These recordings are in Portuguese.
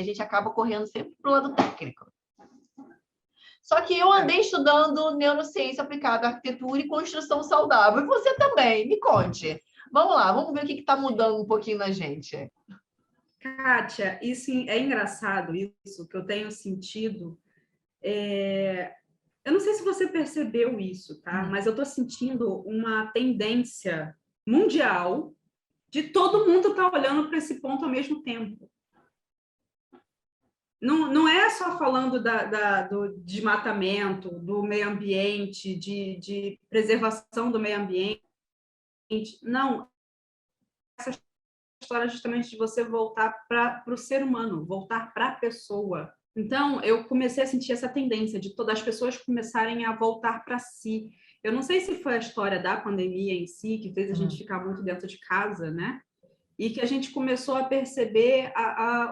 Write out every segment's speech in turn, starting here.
a gente acaba correndo sempre para o lado técnico. Só que eu andei estudando neurociência aplicada à arquitetura e construção saudável. E você também, me conte. Vamos lá, vamos ver o que está mudando um pouquinho na gente. Kátia, isso é engraçado, isso que eu tenho sentido. Eu não sei se você percebeu isso, tá? Mas eu estou sentindo uma tendência mundial de todo mundo estar olhando para esse ponto ao mesmo tempo. Não é só falando do desmatamento, do meio ambiente, de preservação do meio ambiente. Não, essa história justamente de você voltar para o ser humano, voltar para a pessoa. Então, eu comecei a sentir essa tendência de todas as pessoas começarem a voltar para si. Eu não sei se foi a história da pandemia em si, que fez a gente ficar muito dentro de casa, né? E que a gente começou a perceber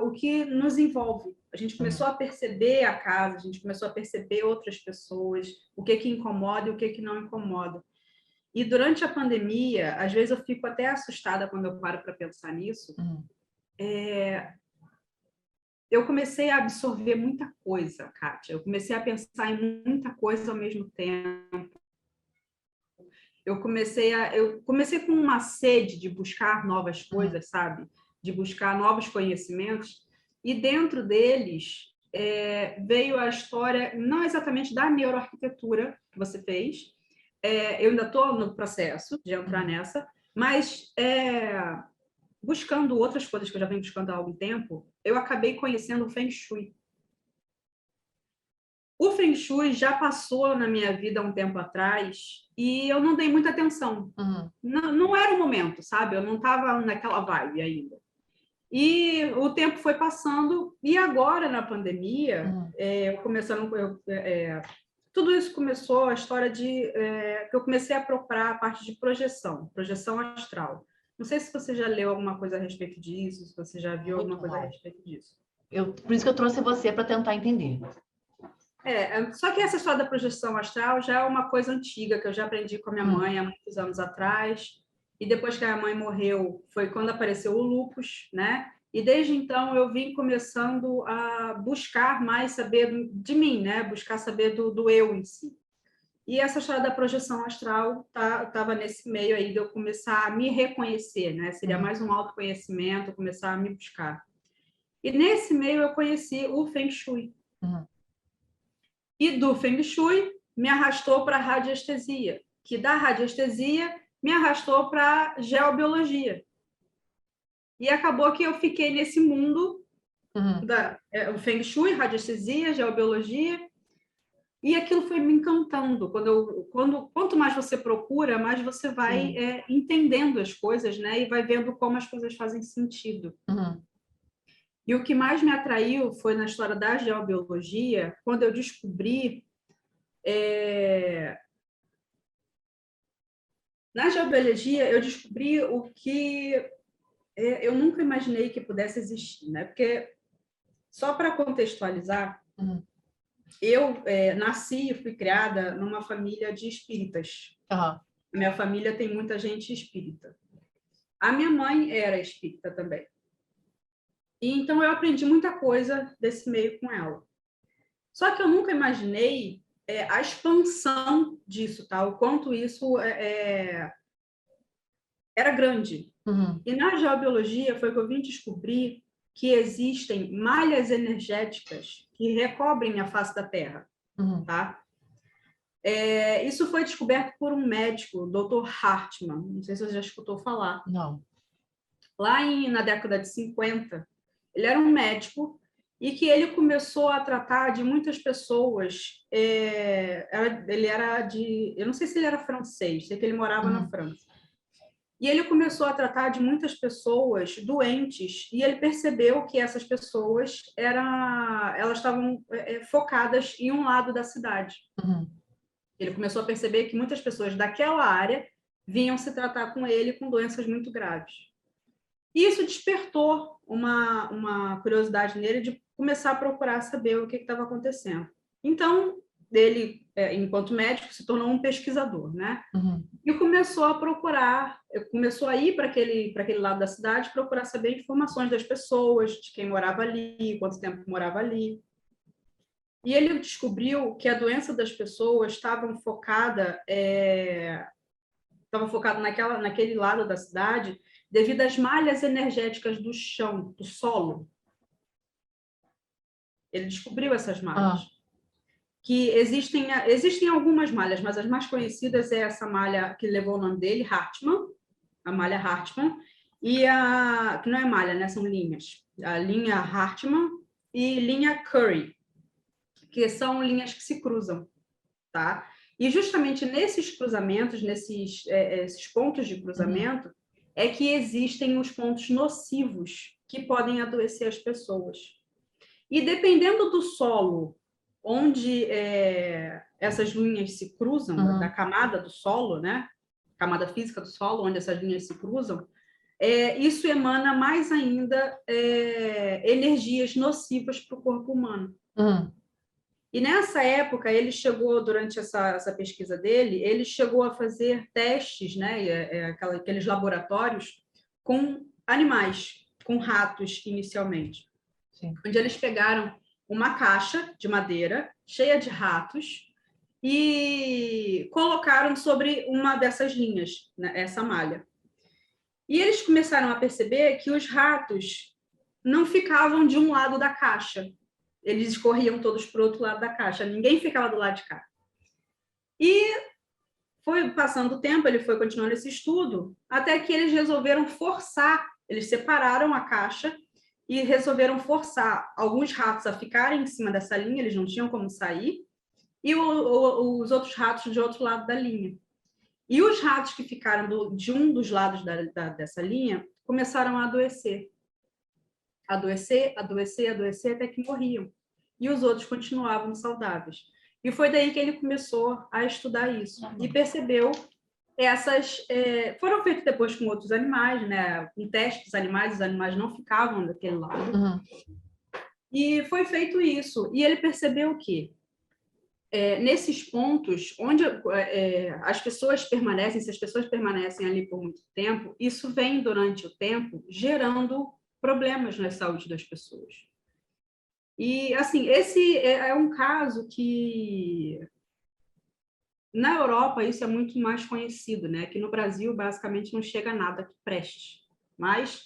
o que nos envolve. A gente começou a perceber a casa, a gente começou a perceber outras pessoas, o que incomoda e o que não incomoda. E durante a pandemia, às vezes eu fico até assustada quando eu paro para pensar nisso. Eu comecei a absorver muita coisa, Kátia. Eu comecei a pensar em muita coisa ao mesmo tempo. Eu comecei com uma sede de buscar novas coisas, sabe? De buscar novos conhecimentos. E dentro deles veio a história, não exatamente da neuroarquitetura que você fez. Eu ainda estou no processo de entrar nessa, mas buscando outras coisas que eu já venho buscando há algum tempo, eu acabei conhecendo o Feng Shui. O Feng Shui já passou na minha vida há um tempo atrás e eu não dei muita atenção. Não era o momento, sabe? Eu não estava naquela vibe ainda. E o tempo foi passando e agora, na pandemia, tudo isso começou a história que eu comecei a procurar a parte de projeção astral. Não sei se você já leu alguma coisa a respeito disso, se você já viu alguma coisa a respeito disso. Por isso que eu trouxe você para tentar entender. Só que essa história da projeção astral já é uma coisa antiga, que eu já aprendi com a minha mãe há muitos anos atrás. E depois que a minha mãe morreu, foi quando apareceu o lupus, né? E desde então eu vim começando a buscar mais saber de mim, né? Buscar saber do eu em si. E essa história da projeção astral estava nesse meio aí de eu começar a me reconhecer, né? Seria mais um autoconhecimento, começar a me buscar. E nesse meio eu conheci o Feng Shui. E do Feng Shui me arrastou para a radiestesia, que da radiestesia me arrastou para a geobiologia. E acabou que eu fiquei nesse mundo o Feng Shui, radiestesia, geobiologia, e aquilo foi me encantando. Quanto mais você procura, mais você vai entendendo as coisas, né? E vai vendo como as coisas fazem sentido. E o que mais me atraiu foi na história da geobiologia, quando eu descobri na geobiologia, eu descobri o que eu nunca imaginei que pudesse existir, né? Porque, só para contextualizar, eu nasci e fui criada numa família de espíritas. Minha família tem muita gente espírita. A minha mãe era espírita também. E, então, eu aprendi muita coisa desse meio com ela. Só que eu nunca imaginei a expansão disso, tá? O quanto isso era grande. E na geobiologia foi que eu vim descobrir que existem malhas energéticas que recobrem a face da Terra. Tá? Isso foi descoberto por um médico, o Dr. Hartmann. Não sei se você já escutou falar. Não. Lá na década de 50, ele era um médico e que ele começou a tratar de muitas pessoas. Ele era eu não sei se ele era francês, sei que ele morava na França. E ele começou a tratar de muitas pessoas doentes e ele percebeu que essas pessoas elas estavam focadas em um lado da cidade. Ele começou a perceber que muitas pessoas daquela área vinham se tratar com ele com doenças muito graves. E isso despertou uma curiosidade nele de começar a procurar saber o que estava acontecendo. Então, ele, enquanto médico, se tornou um pesquisador, né? E começou a procurar, começou a ir para aquele lado da cidade, procurar saber informações das pessoas, de quem morava ali, quanto tempo morava ali. E ele descobriu que a doença das pessoas estava focada naquele lado da cidade devido às malhas energéticas do chão, do solo. Ele descobriu essas malhas. Que existem algumas malhas, mas as mais conhecidas é essa malha que levou o nome dele, Hartmann, a malha Hartmann, e que não é malha, né? São linhas. A linha Hartmann e linha Curry, que são linhas que se cruzam, tá? E justamente nesses cruzamentos, esses pontos de cruzamento, é que existem os pontos nocivos que podem adoecer as pessoas. E dependendo do solo onde essas linhas se cruzam, da camada do solo, né? Camada física do solo, onde essas linhas se cruzam, isso emana mais ainda energias nocivas para o corpo humano. E nessa época, ele chegou, durante essa pesquisa dele, ele chegou a fazer testes, né, aqueles laboratórios, com animais, com ratos, inicialmente. Sim. Onde eles pegaram uma caixa de madeira cheia de ratos e colocaram sobre uma dessas linhas, né, essa malha. E eles começaram a perceber que os ratos não ficavam de um lado da caixa. Eles escorriam todos para o outro lado da caixa. Ninguém ficava do lado de cá. E foi passando o tempo, ele foi continuando esse estudo, até que eles resolveram forçar, eles separaram a caixa e resolveram forçar alguns ratos a ficarem em cima dessa linha, eles não tinham como sair, e os outros ratos de outro lado da linha. E os ratos que ficaram de um dos lados dessa linha começaram a adoecer. Adoecer, até que morriam. E os outros continuavam saudáveis. E foi daí que ele começou a estudar isso. E percebeu foram feitos depois com outros animais, né? Com testes dos animais, os animais não ficavam daquele lado. E foi feito isso. E ele percebeu que nesses pontos onde as pessoas permanecem, se as pessoas permanecem ali por muito tempo, isso vem durante o tempo gerando problemas na saúde das pessoas. E, assim, esse é um caso que, na Europa, isso é muito mais conhecido, né? Aqui no Brasil, basicamente, não chega nada que preste. Mas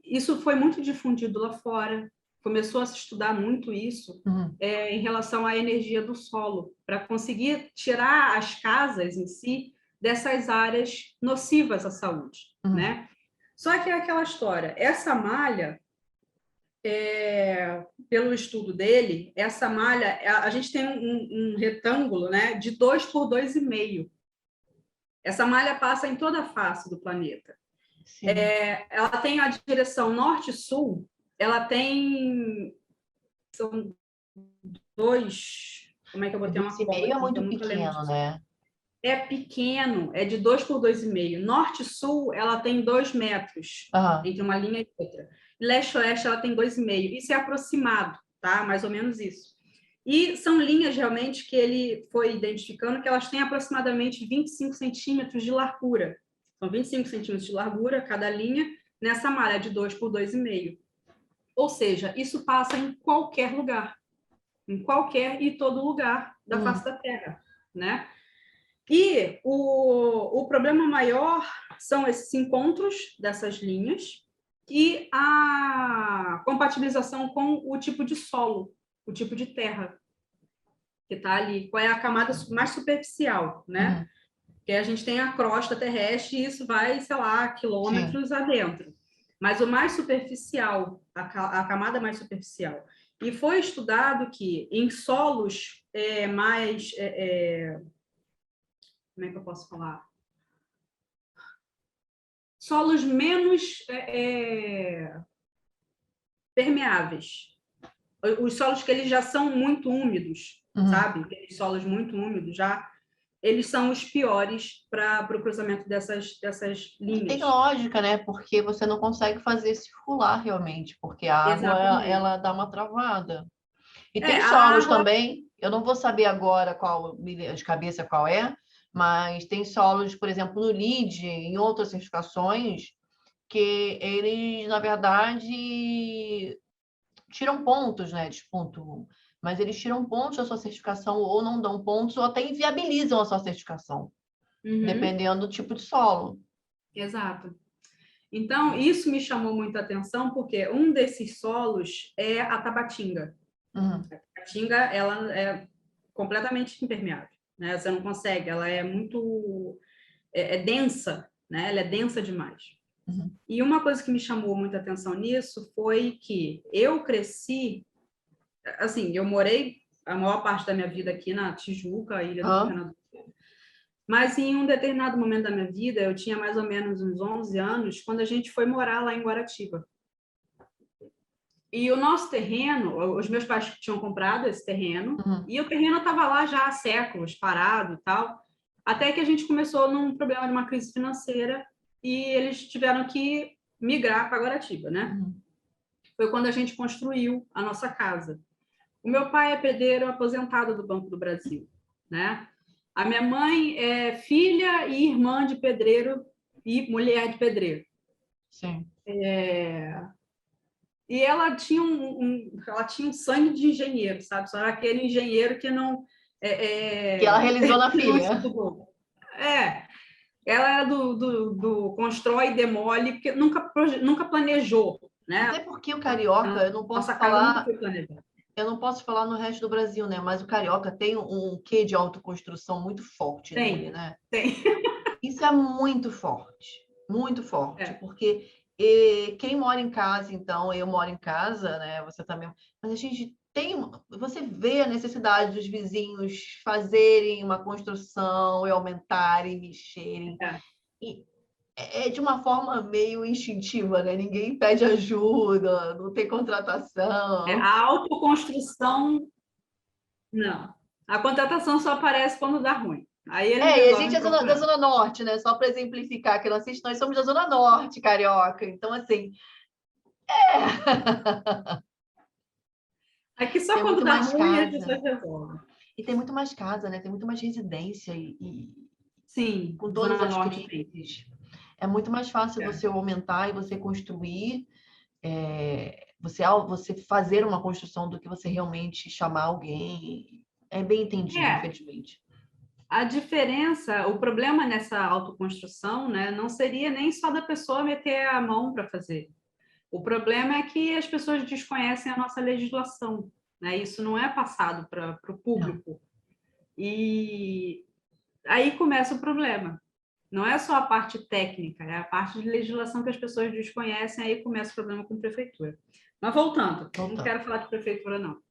isso foi muito difundido lá fora, começou a se estudar muito isso em relação à energia do solo, para conseguir tirar as casas em si dessas áreas nocivas à saúde, né? Só que é aquela história, essa malha, pelo estudo dele, essa malha, a gente tem um retângulo, né, de 2 por 2,5. Essa malha passa em toda a face do planeta. Ela tem a direção norte-sul, ela tem... São 2... Como é que eu botei uma conta? É muito pequeno, né? É pequeno, é de 2 por 2,5. Norte-sul, ela tem 2 metros entre uma linha e outra. Leste-oeste, ela tem 2,5. Isso é aproximado, tá? Mais ou menos isso. E são linhas, realmente, que ele foi identificando que elas têm aproximadamente 25 centímetros de largura. São 25 centímetros de largura, cada linha, nessa malha de 2 por 2,5. Ou seja, isso passa em qualquer lugar. Em qualquer e todo lugar da face da Terra, né? E o problema maior são esses encontros dessas linhas e a compatibilização com o tipo de solo, o tipo de terra que está ali. Qual é a camada mais superficial, né? Porque a gente tem a crosta terrestre e isso vai, sei lá, quilômetros adentro. Mas o mais superficial, a camada mais superficial. E foi estudado que em solos mais... como é que eu posso falar? Solos menos permeáveis. Os solos que eles já são muito úmidos, sabe? Aqueles solos muito úmidos já, eles são os piores para o cruzamento dessas linhas. Tem lógica, né? Porque você não consegue fazer circular realmente, porque a água ela dá uma travada. E tem a solos água... também, eu não vou saber agora qual, de cabeça qual é, mas tem solos, por exemplo, no LEED, em outras certificações, que eles, na verdade, tiram pontos, né? Despontuam. Mas eles tiram pontos da sua certificação, ou não dão pontos, ou até inviabilizam a sua certificação, dependendo do tipo de solo. Exato. Então, isso me chamou muita atenção, porque um desses solos é a tabatinga. Uhum. A tabatinga, ela é completamente impermeável, né? Você não consegue, ela é muito... é densa, né? Ela é densa demais. Uhum. E uma coisa que me chamou muita atenção nisso foi que eu cresci... Assim, eu morei a maior parte da minha vida aqui na Tijuca, Ilha do Governador. Mas em um determinado momento da minha vida, eu tinha mais ou menos uns 11 anos, quando a gente foi morar lá em Guaratiba. E o nosso terreno, os meus pais tinham comprado esse terreno, e o terreno estava lá já há séculos, parado e tal, até que a gente começou num problema de uma crise financeira e eles tiveram que migrar para Guaratiba, né? Foi quando a gente construiu a nossa casa. O meu pai é pedreiro aposentado do Banco do Brasil, né? A minha mãe é filha e irmã de pedreiro e mulher de pedreiro. Sim. E ela tinha ela tinha um sangue de engenheiro, sabe? Só era aquele engenheiro que não... que ela realizou na filha. Ela era do constrói e demole, porque nunca planejou, né? Até porque o carioca, eu não posso Nossa casa nunca falar... foi planejada. Eu não posso falar no resto do Brasil, né? Mas o carioca tem um quê de autoconstrução muito forte nele, né? Tem. Isso é muito forte, porque quem mora em casa, então, eu moro em casa, né? Você também, mas a gente tem, você vê a necessidade dos vizinhos fazerem uma construção e aumentarem, mexerem, e é de uma forma meio instintiva, né? Ninguém pede ajuda, não tem contratação. A autoconstrução, não. A contratação só aparece quando dá ruim. Aí eles E a gente resolvem é da procurar. Zona Norte, né? Só para exemplificar que nós somos da Zona Norte, carioca. Então, assim, Aqui só tem quando muito dá mais ruim as casa. pessoas resolvem. E tem muito mais casa, né? Tem muito mais residência Sim, com todas Zona as Norte tem. crises. É muito mais fácil você aumentar e você construir, você fazer uma construção do que você realmente chamar alguém. É bem entendido, infelizmente. A diferença, o problema nessa autoconstrução, né, não seria nem só da pessoa meter a mão para fazer. O problema é que as pessoas desconhecem a nossa legislação, né? Isso não é passado para o público. E aí começa o problema. Não é só a parte técnica, é a parte de legislação que as pessoas desconhecem, aí começa o problema com a prefeitura. Mas voltando. Não quero falar de prefeitura, não.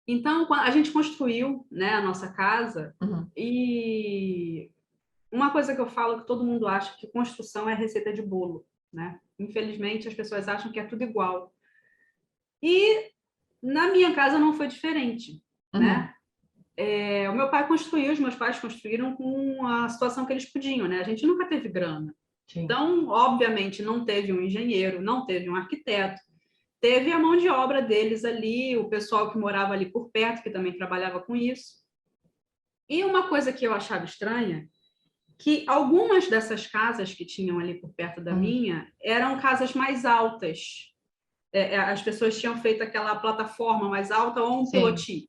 Então, a gente construiu, né, a nossa casa, e uma coisa que eu falo que todo mundo acha que construção é receita de bolo, né? Infelizmente, as pessoas acham que é tudo igual. E na minha casa não foi diferente, né? O meu pai construiu, os meus pais construíram com a situação que eles podiam, né? A gente nunca teve grana. Sim. Então, obviamente, não teve um engenheiro, não teve um arquiteto, teve a mão de obra deles ali, o pessoal que morava ali por perto, que também trabalhava com isso. E uma coisa que eu achava estranha, que algumas dessas casas que tinham ali por perto da minha eram casas mais altas. As pessoas tinham feito aquela plataforma mais alta ou um pilotis,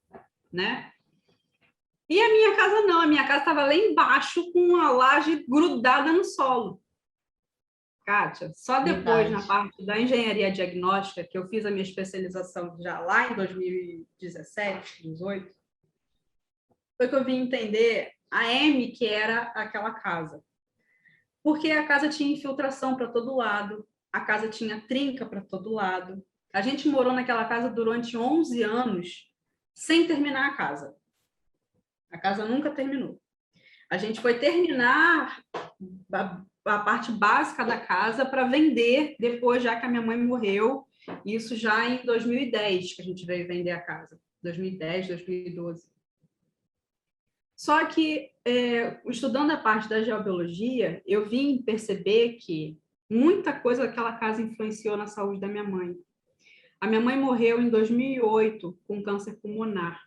né? E a minha casa não, a minha casa estava lá embaixo com uma laje grudada no solo. Kátia, só depois, na parte da engenharia diagnóstica, que eu fiz a minha especialização já lá em 2017, 2018, foi que eu vim entender a M que era aquela casa. Porque a casa tinha infiltração para todo lado, a casa tinha trinca para todo lado. A gente morou naquela casa durante 11 anos sem terminar a casa. A casa nunca terminou. A gente foi terminar a parte básica da casa para vender depois, já que a minha mãe morreu. Isso já em 2010, que a gente veio vender a casa. 2010, 2012. Só que, estudando a parte da geobiologia, eu vim perceber que muita coisa daquela casa influenciou na saúde da minha mãe. A minha mãe morreu em 2008 com câncer pulmonar.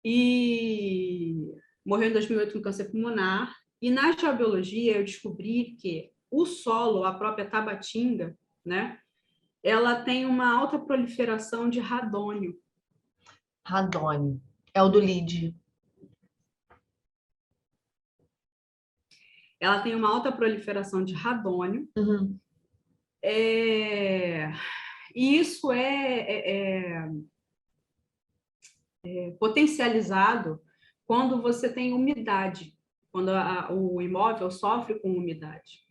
E morreu em 2008 com câncer pulmonar. E na geobiologia eu descobri que o solo, a própria Tabatinga, né, ela tem uma alta proliferação de radônio. Radônio. É o do LID. Ela tem uma alta proliferação de radônio. Uhum. E isso potencializado quando você tem umidade, quando o imóvel sofre com umidade.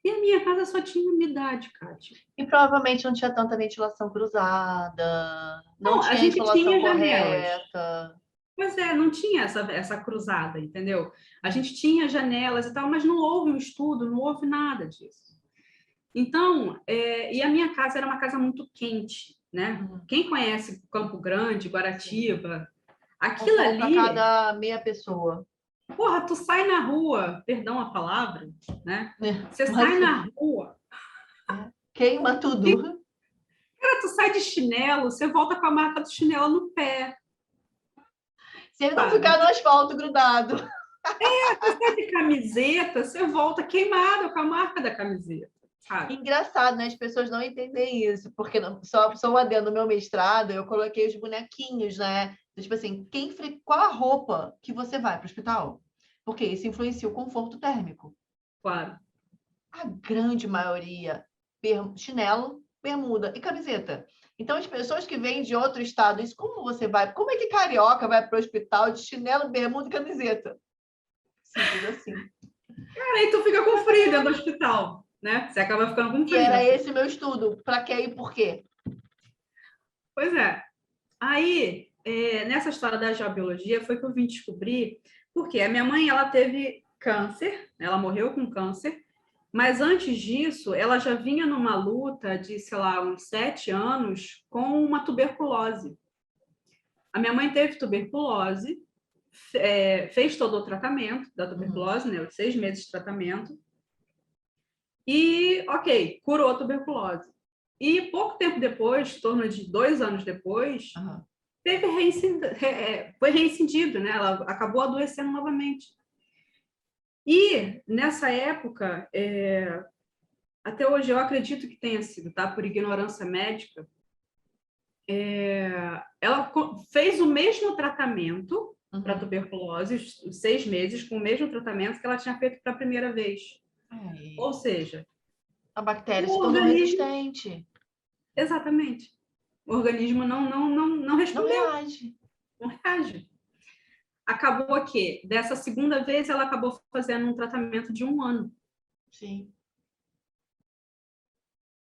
E a minha casa só tinha umidade, Kátia. E provavelmente não tinha tanta ventilação cruzada, não Não, a tinha a gente insolação tinha janelas. correta. Pois é, não tinha essa cruzada, entendeu? A gente tinha janelas e tal, mas não houve um estudo, não houve nada disso. Então, e a minha casa era uma casa muito quente, né? Quem conhece Campo Grande, Guaratiba, aquilo Para ali... cada meia pessoa. Porra, tu sai na rua, perdão a palavra, né? Você Mas, sai na rua... queima tudo. Cara, tu sai de chinelo, você volta com a marca do chinelo no pé. Se ele não ficar no asfalto grudado. Você sai de camiseta, você volta queimado com a marca da camiseta. Sabe? Engraçado, né? As pessoas não entendem isso, porque só um adendo no meu mestrado, eu coloquei os bonequinhos, né? Tipo assim, qual a roupa que você vai para o hospital? Porque isso influencia o conforto térmico. Claro. A grande maioria, chinelo, bermuda e camiseta. Então, as pessoas que vêm de outro estado, isso como você vai? Como é que carioca vai para o hospital de chinelo, bermuda e camiseta? Simples assim. Cara, aí tu fica com frio dentro do hospital, né? Você acaba ficando com frio. E era esse meu estudo. Para que e por quê? Pois é. Aí, nessa história da geobiologia, foi que eu vim descobrir, porque a minha mãe, ela teve câncer, ela morreu com câncer, mas antes disso, ela já vinha numa luta de, sei lá, uns 7 anos com uma tuberculose. A minha mãe teve tuberculose, fez todo o tratamento da tuberculose, né, os 6 meses de tratamento, e, ok, curou a tuberculose. E pouco tempo depois, em torno de 2 anos depois, foi reincidido, né? Ela acabou adoecendo novamente. E, nessa época, até hoje eu acredito que tenha sido, tá? Por ignorância médica, ela fez o mesmo tratamento para tuberculose, os 6 meses, com o mesmo tratamento que ela tinha feito para a primeira vez. Ou seja, a bactéria se tornou resistente. Exatamente. O organismo não respondeu. Não reage. Acabou que, dessa segunda vez, ela acabou fazendo um tratamento de 1 ano. Sim.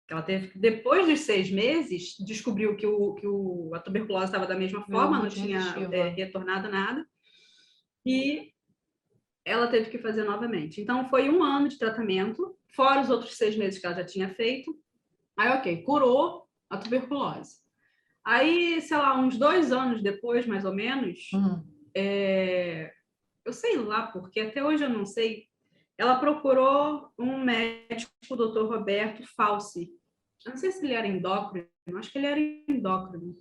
Ela teve que, depois dos 6 meses, descobriu que a tuberculose estava da mesma forma, não tinha retornado nada. E ela teve que fazer novamente. Então, foi 1 ano de tratamento, fora os outros 6 meses que ela já tinha feito. Aí, ok, curou a tuberculose. Aí, sei lá, uns 2 anos depois, mais ou menos, eu sei lá, porque até hoje eu não sei, ela procurou um médico, o Dr. Roberto Falsi. Eu não sei se ele era endócrino, acho que ele era endócrino.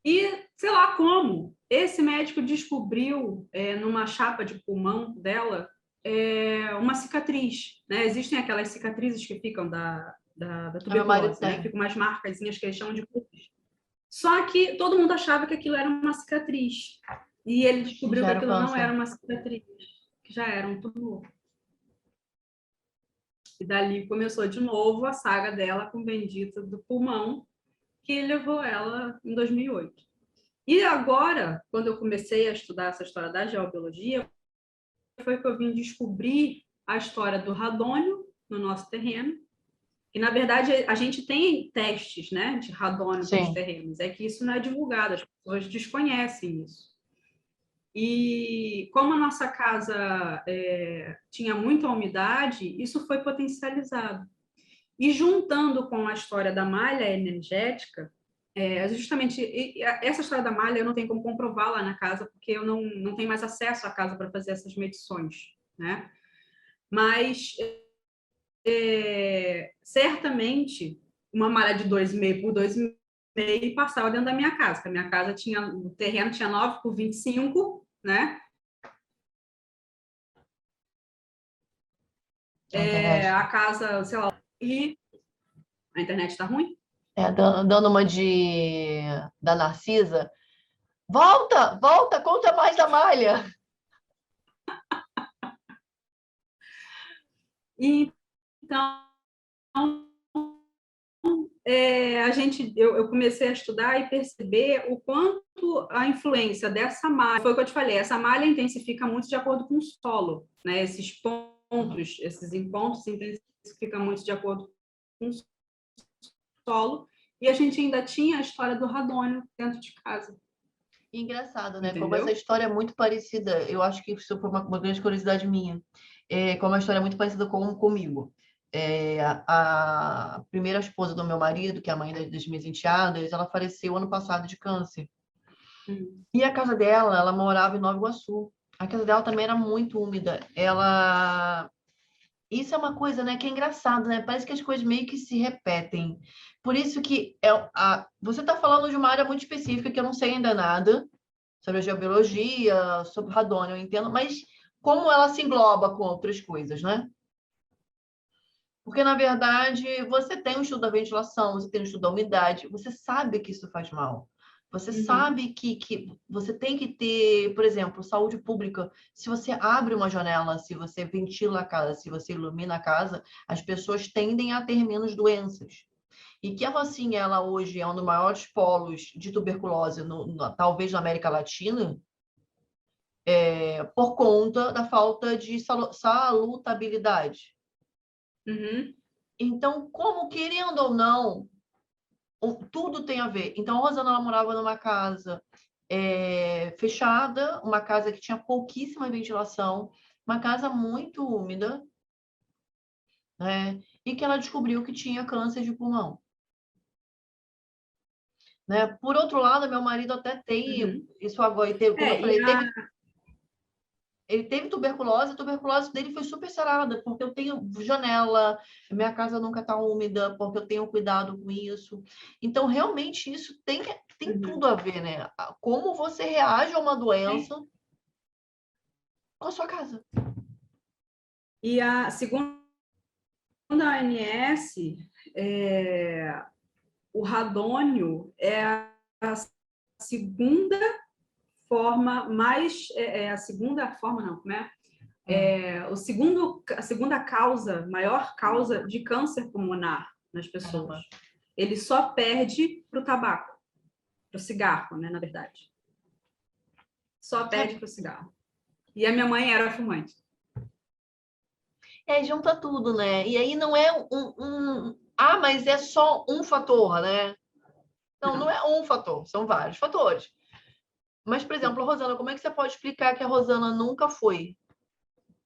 E, sei lá como, esse médico descobriu, numa chapa de pulmão dela, uma cicatriz. Né? Existem aquelas cicatrizes que ficam da tuberculose, né? Ficam umas marcazinhas que eles chamam de pus. Só que todo mundo achava que aquilo era uma cicatriz. E ele descobriu que aquilo não era uma cicatriz, que já era um tumor. E dali começou de novo a saga dela com o bendito do pulmão, que levou ela em 2008. E agora, quando eu comecei a estudar essa história da geobiologia, foi que eu vim descobrir a história do radônio no nosso terreno. E, na verdade, a gente tem testes, né, de radônio nos terrenos. É que isso não é divulgado, as pessoas desconhecem isso. E como a nossa casa tinha muita umidade, isso foi potencializado. E juntando com a história da malha energética, justamente essa história da malha eu não tenho como comprovar lá na casa, porque eu não tenho mais acesso à casa para fazer essas medições, né? Mas certamente uma malha de 2,5 por 2,5 passava dentro da minha casa, porque a minha casa tinha, o terreno tinha 9 por 25, né? A casa, sei lá, e a internet tá ruim? Dando uma da Narcisa. Volta, volta, conta mais da malha. Então, eu comecei a estudar e perceber o quanto a influência dessa malha, foi o que eu te falei, essa malha intensifica muito de acordo com o solo, né? Esses encontros intensificam muito de acordo com o solo, e a gente ainda tinha a história do radônio dentro de casa. Engraçado, né? Entendeu? Como essa história é muito parecida, eu acho que isso foi uma grande curiosidade minha, como a história é muito parecida comigo. A primeira esposa do meu marido, que é a mãe das minhas enteadas, ela faleceu ano passado de câncer. E a casa dela, ela morava em Nova Iguaçu. A casa dela também era muito úmida. Isso é uma coisa, né, que é engraçado, né? Parece que as coisas meio que se repetem. Por isso que você está falando de uma área muito específica que eu não sei ainda nada sobre a geobiologia, sobre o radônio, eu entendo, mas como ela se engloba com outras coisas, né? Porque, na verdade, você tem um estudo da ventilação, você tem um estudo da umidade, você sabe que isso faz mal. Você sabe que você tem que ter, por exemplo, saúde pública. Se você abre uma janela, se você ventila a casa, se você ilumina a casa, as pessoas tendem a ter menos doenças. E que a Rocinha, ela hoje é um dos maiores polos de tuberculose, talvez na América Latina, por conta da falta de salutabilidade. Então, como querendo ou não, tudo tem a ver. Então, a Rosana, ela morava numa casa fechada, uma casa que tinha pouquíssima ventilação, uma casa muito úmida, né? E que ela descobriu que tinha câncer de pulmão. Né? Por outro lado, meu marido até tem isso agora, como eu falei, ele teve tuberculose, a tuberculose dele foi super sarada, porque eu tenho janela, minha casa nunca está úmida, porque eu tenho cuidado com isso. Então, realmente, isso tem tudo a ver, né? Como você reage a uma doença com a sua casa. E segundo a OMS, o radônio é a segunda forma mais... a segunda forma, não, como é? A segunda causa, maior causa de câncer pulmonar nas pessoas. Caramba. Ele só perde para o tabaco, para o cigarro, né, na verdade. Só perde para o cigarro. E a minha mãe era fumante. Junta tudo, né? E aí não é mas é só um fator, né? Não é um fator, são vários fatores. Mas, por exemplo, a Rosana, como é que você pode explicar que a Rosana nunca foi,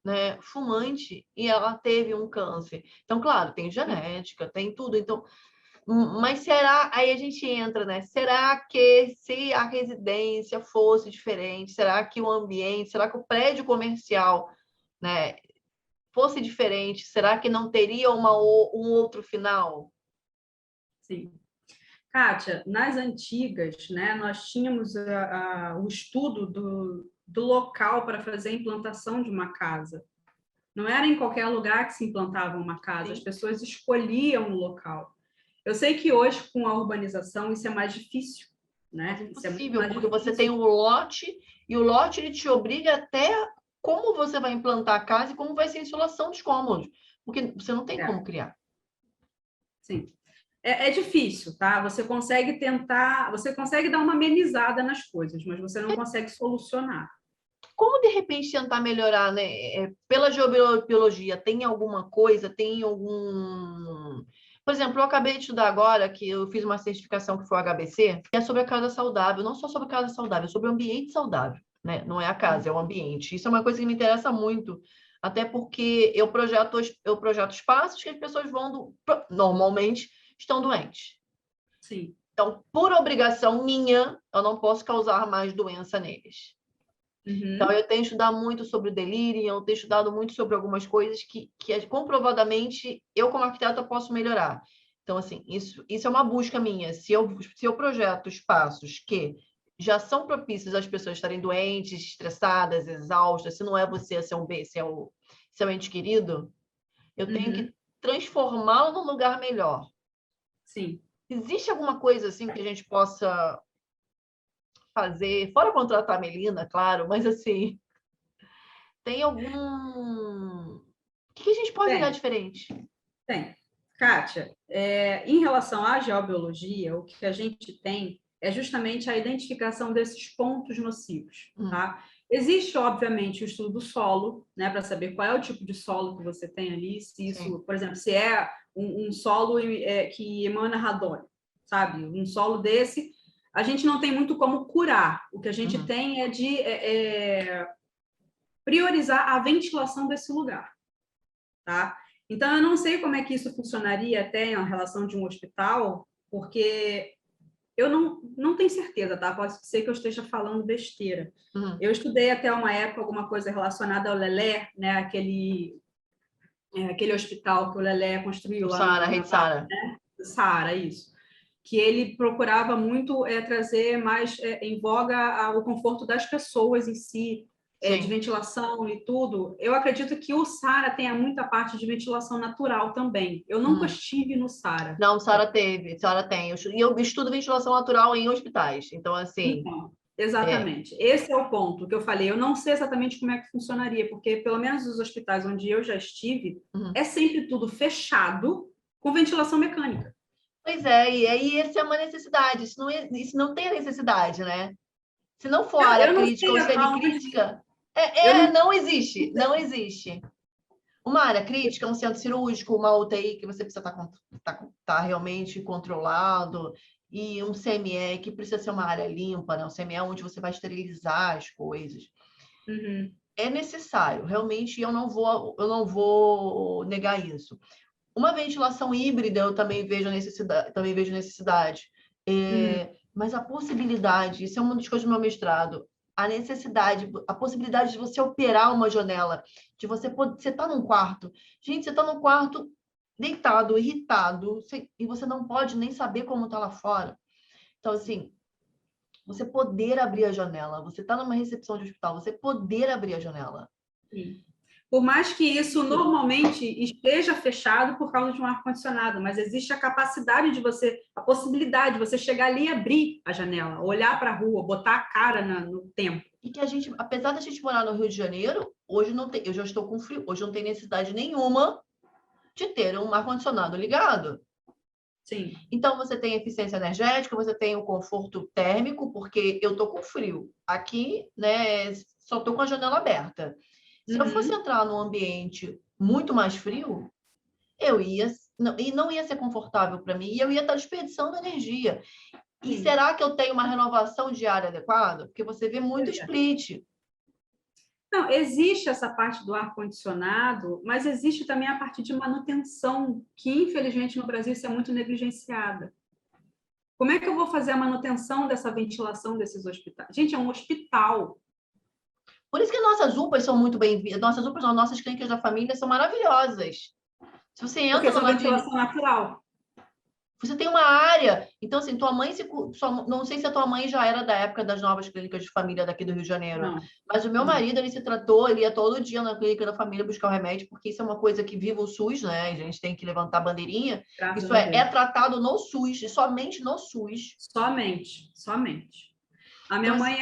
né, fumante e ela teve um câncer? Então, claro, tem genética, tem tudo. Então, mas será, aí a gente entra, né? Será que se a residência fosse diferente, será que o ambiente, será que o prédio comercial, né, fosse diferente, será que não teria um outro final? Sim. Kátia, nas antigas, né, nós tínhamos o estudo do local para fazer a implantação de uma casa. Não era em qualquer lugar que se implantava uma casa, as pessoas escolhiam o local. Eu sei que hoje, com a urbanização, isso é mais difícil, né? É impossível, porque você tem o lote, e o lote ele te obriga até como você vai implantar a casa e como vai ser a insolação dos cômodos, porque você não tem como criar. Sim. É difícil, tá? Você consegue dar uma amenizada nas coisas, mas você não consegue solucionar. Como, de repente, tentar melhorar, né? Pela geobiologia, tem alguma coisa, tem algum... Por exemplo, eu acabei de estudar agora, que eu fiz uma certificação que foi o HBC, que é sobre a casa saudável, não só sobre a casa saudável, é sobre o ambiente saudável, né? Não é a casa, é o ambiente. Isso é uma coisa que me interessa muito, até porque eu projeto espaços que as pessoas normalmente estão doentes. Sim. Então, por obrigação minha, eu não posso causar mais doença neles. Então, eu tenho estudado muito sobre o delírio, eu tenho estudado muito sobre algumas coisas que comprovadamente eu, como arquiteta, posso melhorar. Então, assim, isso é uma busca minha. Se eu projeto espaços que já são propícios às pessoas estarem doentes, estressadas, exaustas, se não é você, se é um B, se é o seu ente querido, eu tenho que transformá-lo num lugar melhor. Sim. Existe alguma coisa assim que a gente possa fazer, fora contratar a Melina, claro, mas assim, tem algum... O que a gente pode olhar diferente? Tem. Kátia, em relação à geobiologia, o que a gente tem é justamente a identificação desses pontos nocivos, tá? Existe, obviamente, o estudo do solo, né, para saber qual é o tipo de solo que você tem ali, se isso, Sim. por exemplo, se é um solo que emana radônio, sabe? Um solo desse, a gente não tem muito como curar. O que a gente tem é de priorizar a ventilação desse lugar, tá? Então, eu não sei como é que isso funcionaria até em relação de um hospital, porque eu não tenho certeza, tá? Pode ser que eu esteja falando besteira. Eu estudei até uma época alguma coisa relacionada ao Lelé, né? Aquele hospital que o Lelé construiu lá Sara, na Rede Sara. né? Sara, isso. Que ele procurava muito trazer mais em voga o conforto das pessoas em si, de ventilação e tudo. Eu acredito que o Sara tenha muita parte de ventilação natural também. Eu nunca estive no Sara. Não, Sara teve, Sara tem. E eu estudo ventilação natural em hospitais. Então, assim... Então, exatamente. Esse é o ponto que eu falei. Eu não sei exatamente como é que funcionaria, porque pelo menos os hospitais onde eu já estive, é sempre tudo fechado com ventilação mecânica. Pois é, e aí essa é uma necessidade. Isso não tem a necessidade, né? Se não for área Eu não crítica sei ou aonde... semicrítica, Eu não existe, não existe. Uma área crítica, um centro cirúrgico, uma UTI que você precisa estar realmente controlado, e um CME que precisa ser uma área limpa, né? Um CME onde você vai esterilizar as coisas. É necessário, realmente, eu não vou negar isso. Uma ventilação híbrida eu também vejo necessidade. Mas a possibilidade, isso é uma das coisas do meu mestrado, a possibilidade de você operar uma janela, de você estar num quarto. Gente, você está num quarto deitado, irritado, e você não pode nem saber como está lá fora. Então, assim, você poder abrir a janela, você está numa recepção de hospital, você poder abrir a janela. Sim. Por mais que isso normalmente esteja fechado por causa de um ar-condicionado, mas existe a capacidade a possibilidade de você chegar ali e abrir a janela, olhar para a rua, botar a cara no tempo. E que a gente, apesar da gente morar no Rio de Janeiro, hoje não tem, eu já estou com frio, hoje não tem necessidade nenhuma de ter um ar-condicionado ligado. Sim. Então, você tem eficiência energética, você tem o conforto térmico, porque eu estou com frio. Aqui, né, só estou com a janela aberta. Se eu fosse entrar num ambiente muito mais frio, não ia ser confortável para mim, e eu ia estar desperdiçando energia. E será que eu tenho uma renovação diária adequada? Porque você vê muito split. Não, existe essa parte do ar-condicionado, mas existe também a parte de manutenção, que infelizmente no Brasil isso é muito negligenciada. Como é que eu vou fazer a manutenção dessa ventilação desses hospitais? Gente, é um hospital. Por isso que nossas UPAs são muito bem-vindas. Nossas UPAs, não, nossas clínicas da família são maravilhosas. Se você entra Porque são numa ventilação natural. Você tem uma área. Então, assim, tua mãe não sei se a tua mãe já era da época das novas clínicas de família daqui do Rio de Janeiro. Não. Mas o meu marido, ele se tratou, ele ia todo dia na clínica da família buscar o remédio, porque isso é uma coisa que viva o SUS, né? A gente tem que levantar a bandeirinha. Graças Isso a Deus. é tratado no SUS, e somente no SUS. Somente. A minha mãe,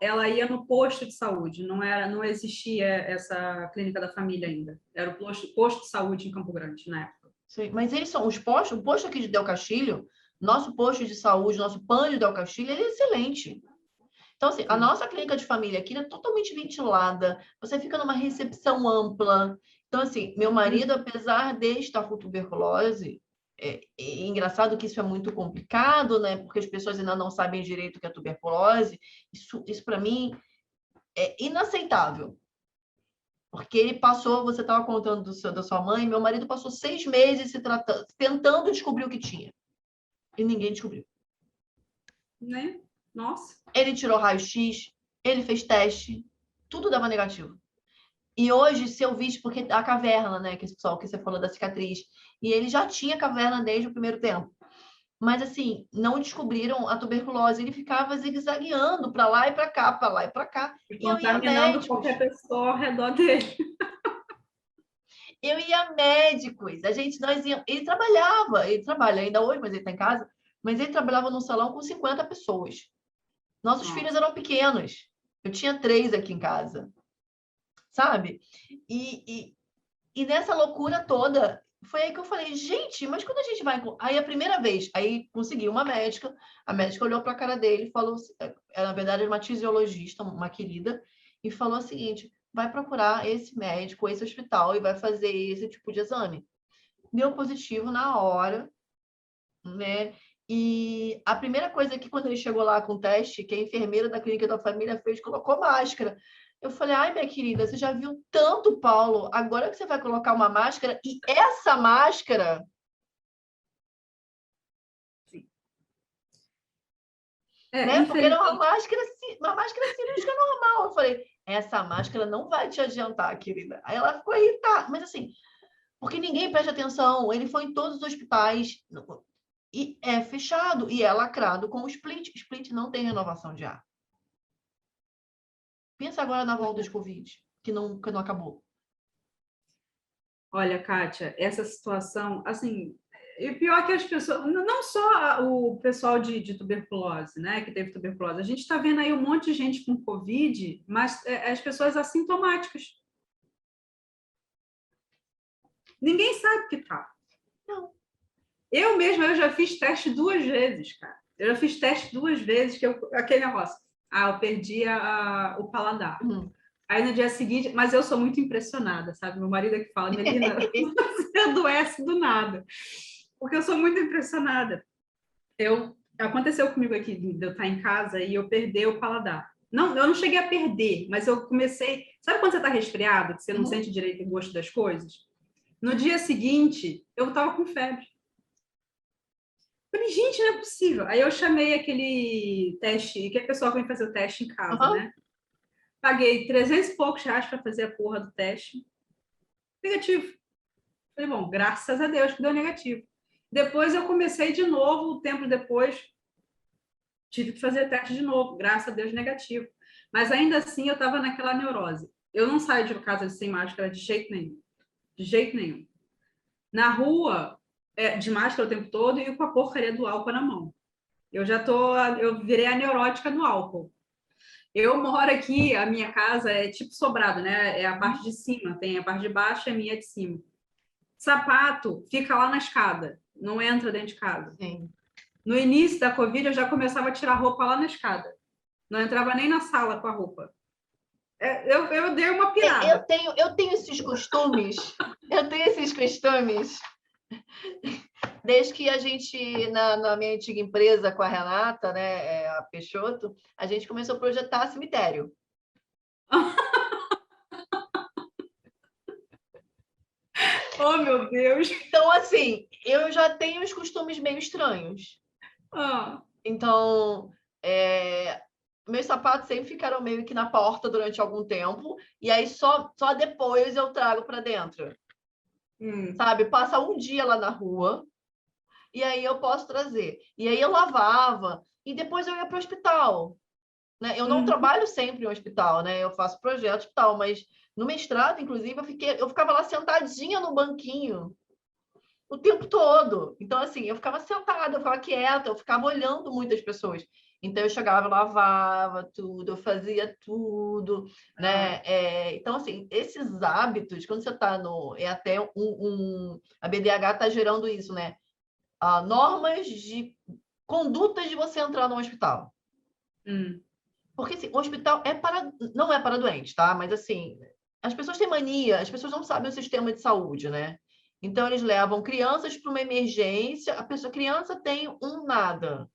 ela ia no posto de saúde, não existia essa clínica da família ainda. Era o posto de saúde em Campo Grande, na época. Sim, mas eles são o posto aqui de Del Castilho, nosso posto de saúde, nosso plano de Del Castilho, ele é excelente. Então, assim, a nossa clínica de família aqui é totalmente ventilada, você fica numa recepção ampla. Então, assim, meu marido, apesar de estar com tuberculose, é engraçado que isso é muito complicado, né? Porque as pessoas ainda não sabem direito o que é tuberculose. Isso para mim, é inaceitável. Porque ele passou, você estava contando da sua mãe, meu marido passou 6 meses se tratando, tentando descobrir o que tinha. E ninguém descobriu. Né? Nossa. Ele tirou raio-x, ele fez teste, Tudo dava negativo. E hoje, se eu visse, porque a caverna, né, que esse pessoal que você falou da cicatriz, e ele já tinha caverna desde o primeiro tempo. Mas, assim, não descobriram a tuberculose. Ele ficava zigue-zagueando para lá e para cá, para lá e para cá. E E eu ia a contaminando médicos. qualquer pessoa ao redor dele. Eu ia a médicos. Nós íamos... Ele trabalhava, ele trabalha ainda hoje, mas ele está em casa. Mas ele trabalhava num salão com 50 pessoas. Nossos filhos eram pequenos. Eu tinha 3 aqui em casa. Sabe? E nessa loucura toda, foi aí que eu falei, gente, mas quando a gente vai... Aí a primeira vez, aí consegui uma médica, a médica olhou para a cara dele e falou, na verdade era uma fisiologista, uma querida, e falou o seguinte, vai procurar esse médico, esse hospital e vai fazer esse tipo de exame. Deu positivo na hora, né? E a primeira coisa que quando ele chegou lá com o teste, que a enfermeira da clínica da família fez, colocou máscara. Eu falei, ai, minha querida, você já viu tanto, Paulo, agora que você vai colocar uma máscara, e essa máscara... Né? Porque era uma máscara cirúrgica normal. Eu falei, essa máscara não vai te adiantar, querida. Aí ela ficou aí, tá. Mas assim, porque ninguém presta atenção. Ele foi em todos os hospitais e é fechado e é lacrado com o split. Split não tem renovação de ar. Pensa agora na volta de Covid, que não acabou. Olha, Kátia, essa situação, assim, e pior que as pessoas, não só o pessoal de tuberculose, né, que teve tuberculose, a gente está vendo aí um monte de gente com Covid, mas as pessoas assintomáticas. Ninguém sabe o que tá. Não. Eu mesma, eu já fiz teste 2 vezes, cara. Eu já fiz teste 2 vezes, aquele negócio. Eu perdi o paladar. Aí no dia seguinte, mas eu sou muito impressionada, sabe? Meu marido é que fala, Melina, você adoece do nada. Porque eu sou muito impressionada. Aconteceu comigo aqui, de eu estar em casa e eu perder o paladar. Não, eu não cheguei a perder, mas eu comecei... Sabe quando você está resfriado, que você não sente direito o gosto das coisas? No dia seguinte, eu estava com febre. Falei, gente, não é possível. Aí eu chamei aquele teste, que é o pessoal que vem fazer o teste em casa, né? Paguei 300 e poucos reais para fazer a porra do teste. Negativo. Falei, bom, graças a Deus que deu negativo. Depois eu comecei de novo, um tempo depois, tive que fazer teste de novo, graças a Deus negativo. Mas ainda assim eu estava naquela neurose. Eu não saio de casa sem máscara de jeito nenhum. De jeito nenhum. Na rua, de máscara o tempo todo e com a porcaria do álcool na mão. Eu virei a neurótica do álcool. Eu moro aqui, a minha casa é tipo sobrado, né? É a parte de cima, tem a parte de baixo e a minha de cima. Sapato fica lá na escada, não entra dentro de casa. Sim. No início da Covid, eu já começava a tirar roupa lá na escada. Não entrava nem na sala com a roupa. Eu dei uma pirada. Eu tenho esses costumes. Desde que a gente, na minha antiga empresa com a Renata, né, a Peixoto, a gente começou a projetar cemitério. Oh, meu Deus! Então, assim, eu já tenho os costumes meio estranhos. Então, meus sapatos sempre ficaram meio que na porta durante algum tempo, e aí só depois eu trago para dentro. Sabe? Passa um dia lá na rua, e aí eu posso trazer. E aí eu lavava, e depois eu ia para o hospital. Né? Eu não trabalho sempre em hospital, né? Eu faço projeto e tal, mas no mestrado, inclusive, eu ficava lá sentadinha no banquinho o tempo todo. Então, assim, eu ficava sentada, eu ficava quieta, eu ficava olhando muitas pessoas. Então, eu chegava, eu lavava tudo, eu fazia tudo, né? Então, assim, esses hábitos, quando você está no... até a BDH está gerando isso, né? Normas de condutas de você entrar no hospital. Porque, assim, o hospital não é para doente, tá? Mas, assim, as pessoas têm mania, as pessoas não sabem o sistema de saúde, né? Então, eles levam crianças para uma emergência, a criança tem um nada.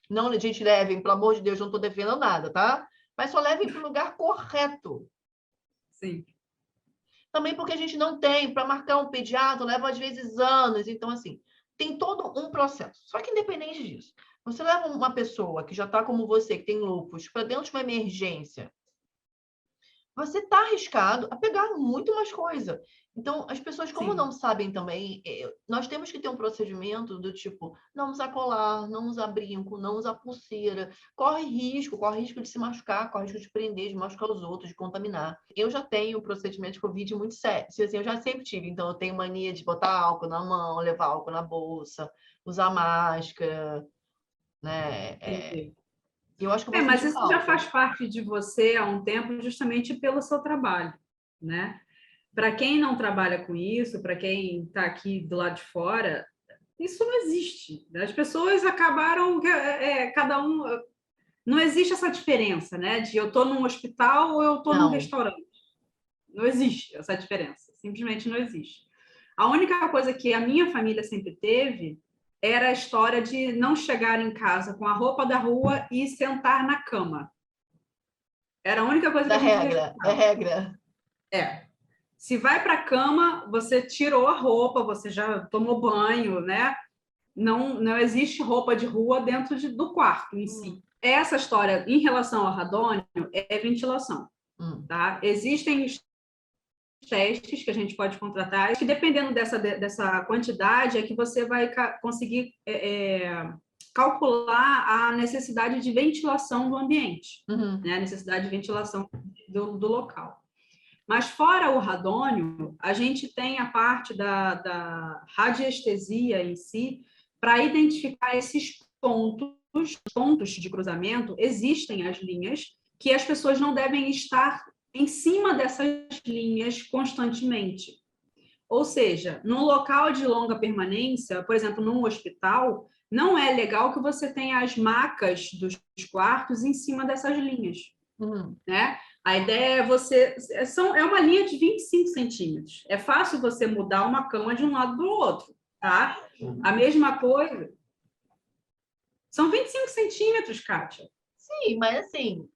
Não, gente, levem, pelo amor de Deus, não estou defendendo nada, tá? Mas só levem para o lugar correto. Sim. Também porque a gente não tem, para marcar um pediatra, leva às vezes anos. Então, assim, tem todo um processo. Só que, independente disso, você leva uma pessoa que já está como você, que tem lúpus, para dentro de uma emergência, você está arriscado a pegar muito mais coisa. Então, as pessoas, como Sim. não sabem também, nós temos que ter um procedimento do tipo, não usar colar, não usar brinco, não usar pulseira, corre risco de se machucar, corre risco de prender, de machucar os outros, de contaminar. Eu já tenho um procedimento de Covid muito sério, assim, eu já sempre tive, então eu tenho mania de botar álcool na mão, levar álcool na bolsa, usar máscara, né? Entendi. Eu acho que eu vou Mas sentir isso já falta. faz parte de você há um tempo, justamente pelo seu trabalho, né? Para quem não trabalha com isso, para quem está aqui do lado de fora, isso não existe. As pessoas acabaram, cada um. Não existe essa diferença, né? De eu estou num hospital ou eu estou num Não, restaurante. Não existe essa diferença. Simplesmente não existe. A única coisa que a minha família sempre teve era a história de não chegar em casa com a roupa da rua e sentar na cama. Era a única coisa que da a gente regra, é respeitava. regra. É. Se vai para a cama, você tirou a roupa, você já tomou banho, né? Não existe roupa de rua dentro do quarto em si. Essa história em relação ao radônio é ventilação, tá? Existem testes que a gente pode contratar, que dependendo dessa quantidade é que você vai conseguir calcular a necessidade de ventilação do ambiente, né? A necessidade de ventilação do local. Mas fora o radônio, a gente tem a parte da radiestesia em si, para identificar esses pontos de cruzamento, existem as linhas que as pessoas não devem estar em cima dessas linhas constantemente. Ou seja, num local de longa permanência, por exemplo, num hospital, não é legal que você tenha as macas dos quartos em cima dessas linhas, né? A ideia é é uma linha de 25 centímetros. É fácil você mudar uma cama de um lado para o outro, tá? A mesma coisa. São 25 centímetros, Kátia. Sim, mas assim,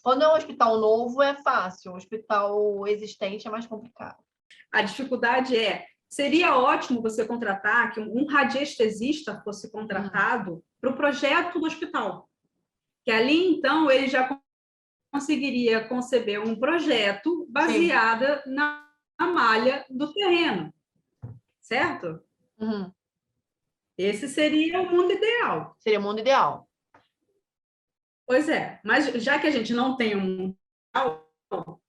quando é um hospital novo é fácil, um hospital existente é mais complicado. A dificuldade seria ótimo você contratar, que um radiestesista fosse contratado para o projeto do hospital. Que ali, então, ele já conseguiria conceber um projeto baseado na malha do terreno, certo? Esse seria o mundo ideal. Seria o mundo ideal. Pois é, mas já que a gente não tem um mundo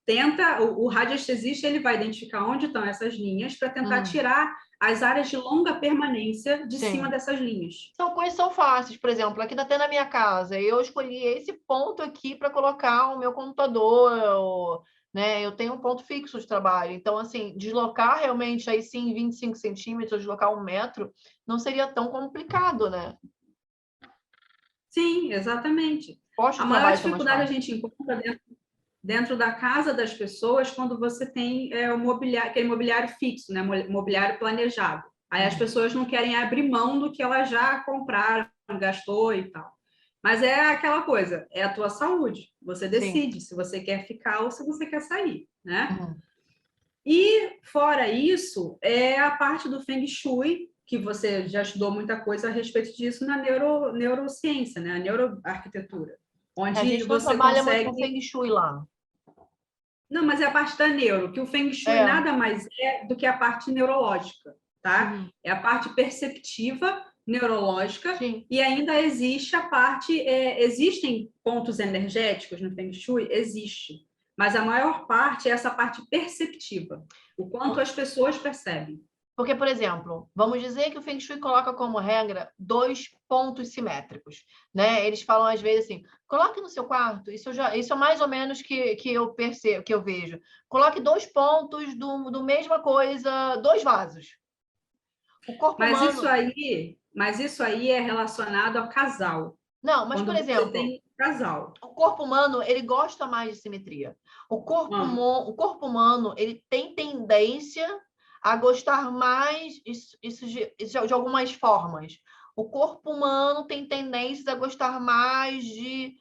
ideal, o radiestesista ele vai identificar onde estão essas linhas para tentar tirar as áreas de longa permanência de cima dessas linhas. São coisas que são fáceis, por exemplo, aqui até na minha casa, eu escolhi esse ponto aqui para colocar o meu computador, né? Eu tenho um ponto fixo de trabalho, então, assim, deslocar realmente aí sim 25 centímetros, deslocar 1 metro, não seria tão complicado, né? Sim, exatamente. Posto A de maior trabalho são mais dificuldade a fáceis. gente encontra dentro da casa das pessoas quando você tem o mobiliário, aquele mobiliário fixo, né? Mobiliário planejado. Aí as pessoas não querem abrir mão do que elas já compraram, gastou e tal. Mas é aquela coisa, é a tua saúde. Você decide se você quer ficar ou se você quer sair, né? E fora isso, é a parte do Feng Shui, que você já estudou muita coisa a respeito disso na neurociência, né? A neuroarquitetura, A onde gente não você trabalha muito com consegue. Feng Shui lá. Não, mas é a parte da neuro, que o Feng Shui nada mais é do que a parte neurológica, tá? É a parte perceptiva, neurológica, e ainda existe a parte. Existem pontos energéticos no Feng Shui? Existe. Mas a maior parte é essa parte perceptiva, o quanto as pessoas percebem. Porque, por exemplo, vamos dizer que o Feng Shui coloca como regra 2 pontos simétricos, né? Eles falam às vezes assim: coloque no seu quarto, isso é mais ou menos que eu percebo, que eu vejo. Coloque 2 pontos do mesma coisa, 2 vasos. O corpo humano. Mas isso aí é relacionado ao casal. Não, mas quando por você exemplo, tem casal. O corpo humano, ele gosta mais de simetria. O corpo humano, ele tem tendência a gostar mais isso de algumas formas. O corpo humano tem tendências a gostar mais de,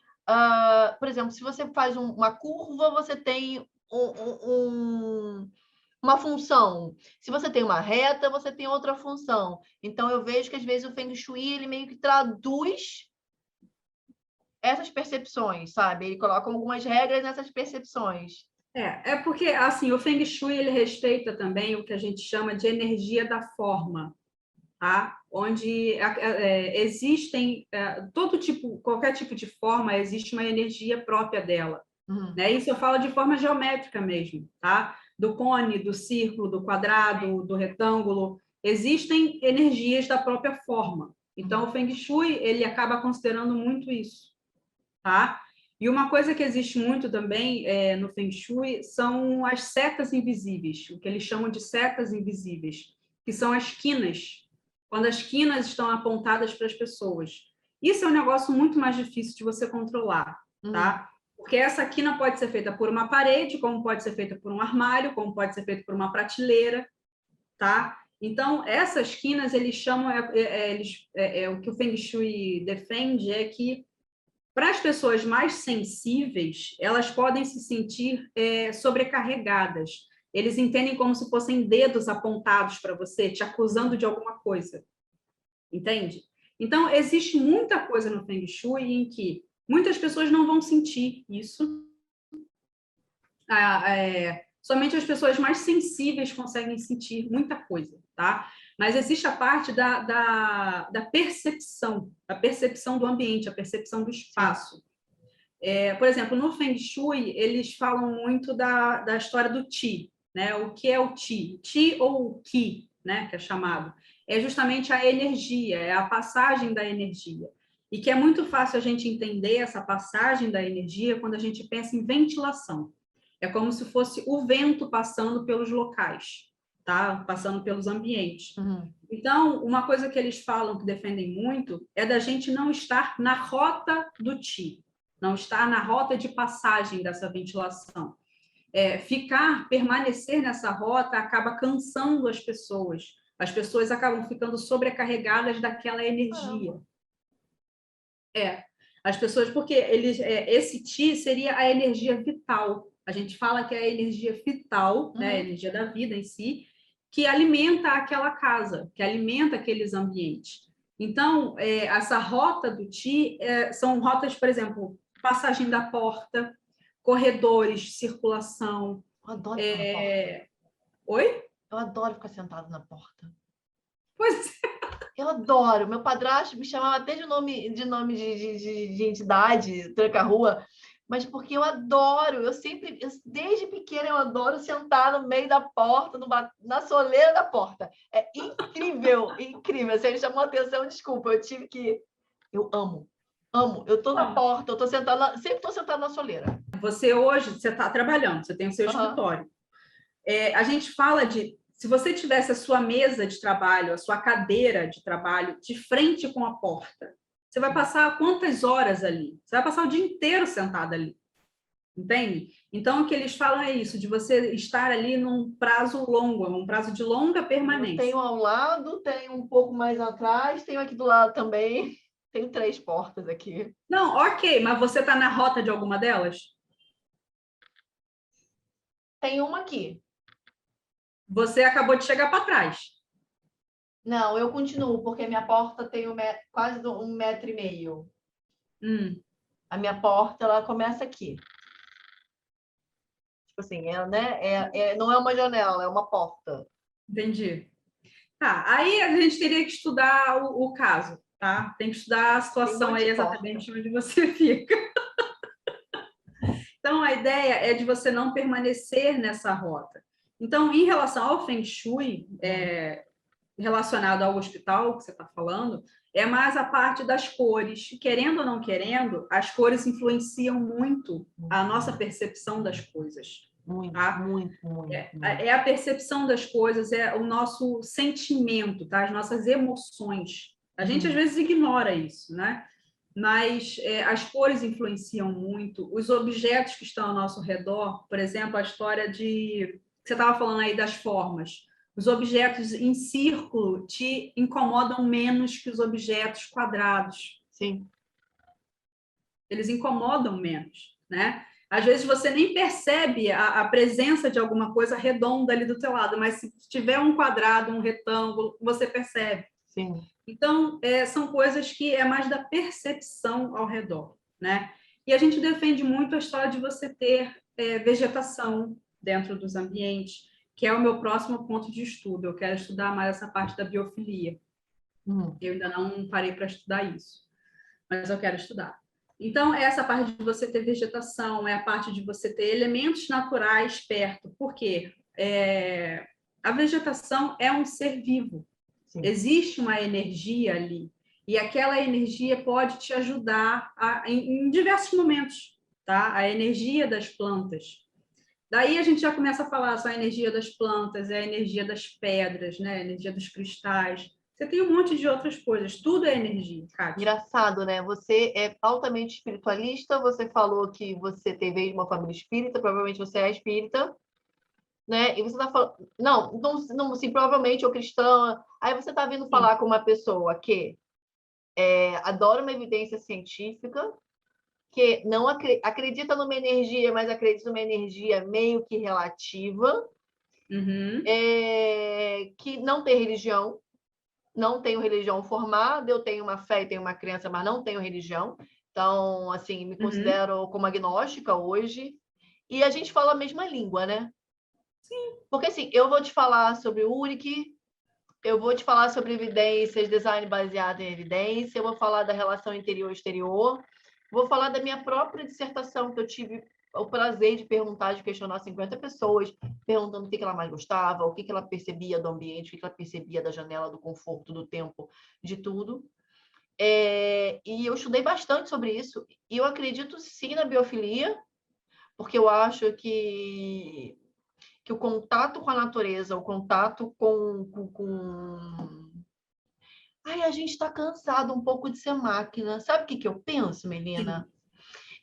por exemplo, se você faz uma curva, você tem uma função. Se você tem uma reta, você tem outra função. Então, eu vejo que, às vezes, o Feng Shui, ele meio que traduz essas percepções, sabe? Ele coloca algumas regras nessas percepções. É porque, assim, o Feng Shui, ele respeita também o que a gente chama de energia da forma, tá? Onde existem qualquer tipo de forma, existe uma energia própria dela, né? Isso eu falo de forma geométrica mesmo, tá? Do cone, do círculo, do quadrado, do retângulo, existem energias da própria forma. Então, o Feng Shui, ele acaba considerando muito isso, tá? E uma coisa que existe muito também no Feng Shui são as setas invisíveis, o que eles chamam de setas invisíveis, que são as quinas, quando as quinas estão apontadas para as pessoas. Isso é um negócio muito mais difícil de você controlar, tá? Porque essa quina pode ser feita por uma parede, como pode ser feita por um armário, como pode ser feita por uma prateleira, tá? Então, essas quinas, eles chamam, o que o Feng Shui defende é que para as pessoas mais sensíveis, elas podem se sentir sobrecarregadas. Eles entendem como se fossem dedos apontados para você, te acusando de alguma coisa. Entende? Então, existe muita coisa no Feng Shui em que muitas pessoas não vão sentir isso. Somente as pessoas mais sensíveis conseguem sentir muita coisa, tá? Mas existe a parte da percepção do ambiente, a percepção do espaço. Por exemplo, no Feng Shui, eles falam muito da história do Qi, né? O que é o Qi? Qi ou o Qi, né? Que é chamado. É justamente a energia, é a passagem da energia. E que é muito fácil a gente entender essa passagem da energia quando a gente pensa em ventilação. É como se fosse o vento passando pelos locais, tá? Passando pelos ambientes. Então, uma coisa que eles falam, que defendem muito, é da gente não estar na rota do Qi, não estar na rota de passagem dessa ventilação. Permanecer nessa rota acaba cansando as pessoas. As pessoas acabam ficando sobrecarregadas daquela energia. As pessoas, porque esse Qi seria a energia vital. A gente fala que é a energia vital, né, a energia da vida em si, que alimenta aquela casa, que alimenta aqueles ambientes. Então, essa rota do Qi são rotas, por exemplo, passagem da porta, corredores, circulação. Eu adoro ficar na porta. Oi? Eu adoro ficar sentado na porta. Pois é. Eu adoro. Meu padrasto me chamava até de nome de entidade, tranca-rua, mas porque eu adoro. Desde pequena, eu adoro sentar no meio da porta, na soleira da porta. É incrível, incrível. Se ele chamou a atenção, desculpa, eu tive que. Eu amo. Amo. Eu estou na porta, eu estou sentada, sempre estou sentada na soleira. Você hoje, você está trabalhando, você tem o seu escritório. A gente fala se você tivesse a sua mesa de trabalho, a sua cadeira de trabalho de frente com a porta, você vai passar quantas horas ali? Você vai passar o dia inteiro sentado ali. Entende? Então, o que eles falam é isso, de você estar ali num prazo longo, num prazo de longa permanência. Eu tenho ao lado, tenho um pouco mais atrás, tenho aqui do lado também. Tenho 3 portas aqui. Não, ok, mas você está na rota de alguma delas? Tem uma aqui. Você acabou de chegar para trás. Não, eu continuo, porque minha porta tem quase 1,5 metro. A minha porta, ela começa aqui. Tipo assim, não é uma janela, é uma porta. Entendi. Tá, aí a gente teria que estudar o caso, tá? Tem que estudar a situação aí exatamente onde você fica. Então, a ideia é de você não permanecer nessa rota. Então, em relação ao Feng Shui, relacionado ao hospital que você está falando, é mais a parte das cores. Querendo ou não querendo, as cores influenciam muito a nossa percepção das coisas. Muito, tá? muito. É a percepção das coisas, é o nosso sentimento, tá? As nossas emoções. A gente, às vezes, ignora isso, né? Mas as cores influenciam muito. Os objetos que estão ao nosso redor, por exemplo, a história de... Você estava falando aí das formas. Os objetos em círculo te incomodam menos que os objetos quadrados. Sim. Eles incomodam menos, né? Às vezes você nem percebe a presença de alguma coisa redonda ali do teu lado, mas se tiver um quadrado, um retângulo, você percebe. Sim. Então, são coisas que é mais da percepção ao redor, né? E a gente defende muito a história de você ter vegetação dentro dos ambientes, que é o meu próximo ponto de estudo. Eu quero estudar mais essa parte da biofilia. Eu ainda não parei para estudar isso, mas eu quero estudar. Então, essa parte de você ter vegetação, é a parte de você ter elementos naturais perto. Por quê? A vegetação é um ser vivo. Sim. Existe uma energia ali. E aquela energia pode te ajudar em diversos momentos, tá? A energia das plantas. Daí a gente já começa a falar só a energia das plantas, a energia das pedras, né? A energia dos cristais. Você tem um monte de outras coisas. Tudo é energia, Kátia. Engraçado, né? Você é altamente espiritualista, você falou que você veio de uma família espírita, provavelmente você é espírita, né? E você está falando... Não, assim, provavelmente ou cristã. Aí você está vindo falar com uma pessoa que adora uma evidência científica, que não acredita numa energia, mas acredita numa energia meio que relativa, que não tem religião, não tenho religião formada, eu tenho uma fé e tenho uma crença, mas não tenho religião. Então, assim, me considero como agnóstica hoje. E a gente fala a mesma língua, né? Sim. Porque, assim, eu vou te falar sobre Uric, eu vou te falar sobre evidências, design baseado em evidência, eu vou falar da relação interior-exterior, vou falar da minha própria dissertação, que eu tive o prazer de perguntar, de questionar 50 pessoas, perguntando o que ela mais gostava, o que ela percebia do ambiente, o que ela percebia da janela, do conforto, do tempo, de tudo. E eu estudei bastante sobre isso. E eu acredito, sim, na biofilia, porque eu acho que o contato com a natureza, o contato Ai, a gente está cansado um pouco de ser máquina. Sabe o que eu penso, Melina? Sim.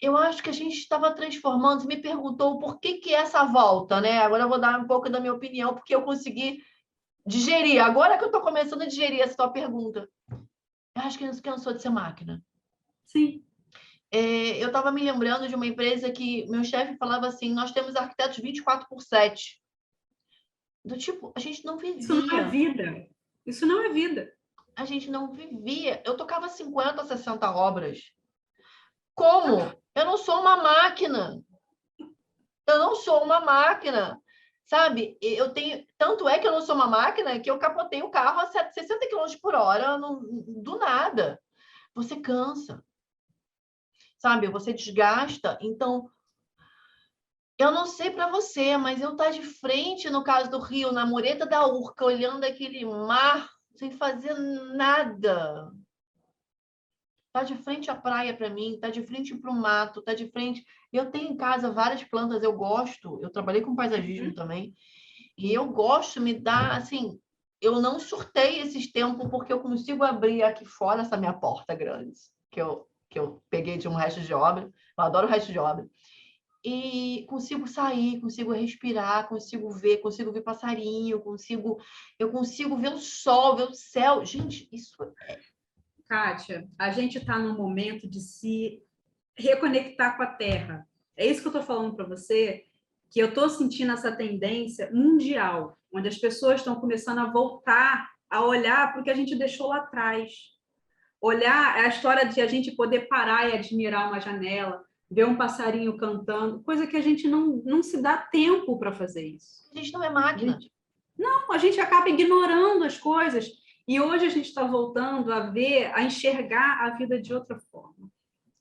Eu acho que a gente estava transformando. Você me perguntou por que essa volta, né? Agora eu vou dar um pouco da minha opinião, porque eu consegui digerir. Agora que eu estou começando a digerir essa tua pergunta. Eu acho que a gente cansou de ser máquina. Sim. Eu estava me lembrando de uma empresa que meu chefe falava assim, nós temos arquitetos 24/7. Do tipo, a gente não vivia. Isso não é vida. Isso não é vida. A gente não vivia. Eu tocava 50, 60 obras. Como? Eu não sou uma máquina. Eu não sou uma máquina. Sabe? Eu tenho... Tanto é que eu não sou uma máquina que eu capotei o carro a 60 km por hora do nada. Você cansa. Sabe? Você desgasta. Então, eu não sei para você, mas eu estar de frente, no caso do Rio, na mureta da Urca, olhando aquele mar, sem fazer nada. Tá de frente à praia para mim, tá de frente para o mato, tá de frente... Eu tenho em casa várias plantas, eu gosto. Eu trabalhei com paisagismo também. E eu gosto, me dá, assim... Eu não surtei esses tempos porque eu consigo abrir aqui fora essa minha porta grande, que eu peguei de um resto de obra. Eu adoro o resto de obra. E consigo sair, consigo respirar, consigo ver passarinho, eu consigo ver o sol, ver o céu. Gente, isso é... Kátia, a gente está num momento de se reconectar com a Terra. É isso que eu estou falando para você, que eu estou sentindo essa tendência mundial, onde as pessoas estão começando a voltar a olhar para o que a gente deixou lá atrás. Olhar a história de a gente poder parar e admirar uma janela, ver um passarinho cantando, coisa que a gente não se dá tempo para fazer isso. A gente não é máquina. A gente acaba ignorando as coisas. E hoje a gente está voltando a ver, a enxergar a vida de outra forma.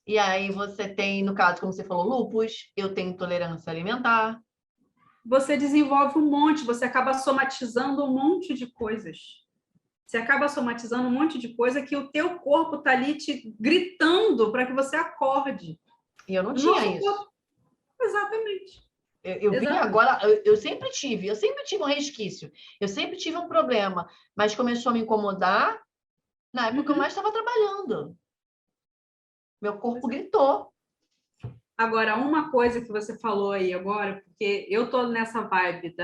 E aí você tem, no caso, como você falou, lúpus, eu tenho intolerância alimentar. Você desenvolve um monte, você acaba somatizando um monte de coisas. Você acaba somatizando um monte de coisa que o teu corpo está ali te gritando para que você acorde. E eu não tinha isso. Corpo... Exatamente. Eu vim agora, eu sempre tive um resquício, eu sempre tive um problema, mas começou a me incomodar na época que eu mais estava trabalhando. Meu corpo gritou. Agora, uma coisa que você falou aí agora, porque eu estou nessa vibe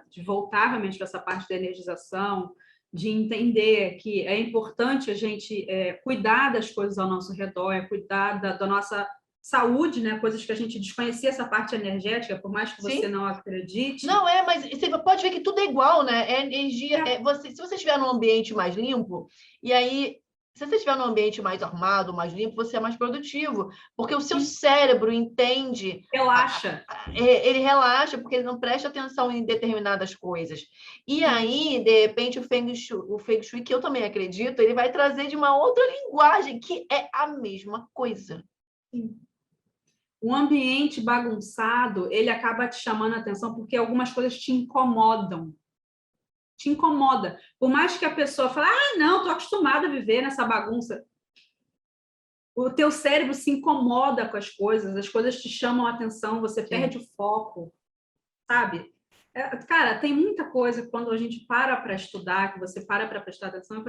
de voltar realmente para essa parte da energização, de entender que é importante a gente cuidar das coisas ao nosso redor, cuidar da nossa saúde, né? Coisas que a gente desconhecia, essa parte energética, por mais que você Sim. não acredite. Não, mas você pode ver que tudo é igual, né? É energia. Se você estiver num ambiente mais limpo, e aí Se você estiver num ambiente mais arrumado, mais limpo, você é mais produtivo, porque o seu cérebro entende, Relaxa. ele relaxa, porque ele não presta atenção em determinadas coisas. E aí, de repente, o Feng Shui, que eu também acredito, ele vai trazer de uma outra linguagem, que é a mesma coisa. O ambiente bagunçado, ele acaba te chamando a atenção porque algumas coisas te incomodam. Te incomoda. Por mais que a pessoa fale, não, estou acostumada a viver nessa bagunça. O teu cérebro se incomoda com as coisas te chamam a atenção, você perde o foco, sabe? Cara, tem muita coisa quando a gente para estudar, que você para prestar atenção,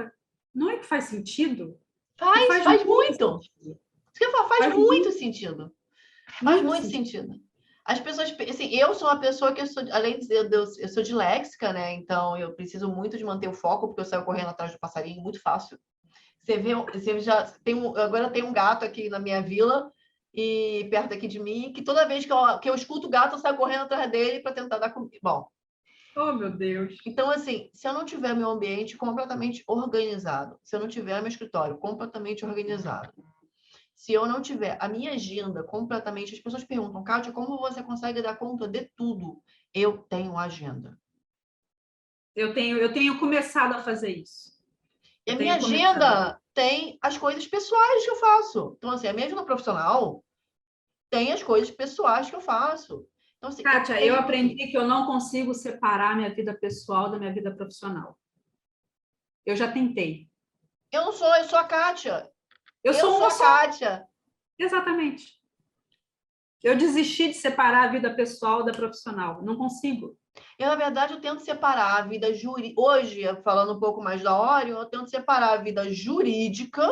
não é que faz sentido? Faz muito. Sentido. Faz muito sentido. Faz muito sentido. As pessoas, assim, eu sou uma pessoa que além de eu sou disléxica, né? Então eu preciso muito de manter o foco, porque eu saio correndo atrás do passarinho muito fácil. Você já agora tem um gato aqui na minha vila e perto aqui de mim, que toda vez que eu escuto o gato, eu saio correndo atrás dele para tentar dar comida. Bom. Oh, meu Deus. Então, assim, se eu não tiver meu ambiente completamente organizado, se eu não tiver meu escritório completamente organizado, se eu não tiver a minha agenda completamente... As pessoas perguntam, Kátia, como você consegue dar conta de tudo? Eu tenho agenda. Eu tenho começado a fazer isso. E a minha agenda tem as coisas pessoais que eu faço. Então, assim, a minha agenda profissional tem as coisas pessoais que eu faço. Então, assim, Kátia, eu aprendi que eu não consigo separar minha vida pessoal da minha vida profissional. Eu já tentei. Eu sou a Kátia. Eu sou a Kátia. Exatamente. Eu desisti de separar a vida pessoal da profissional. Não consigo. Na verdade, eu tento separar a vida jurídica. Hoje, falando um pouco mais da Orion, eu tento separar a vida jurídica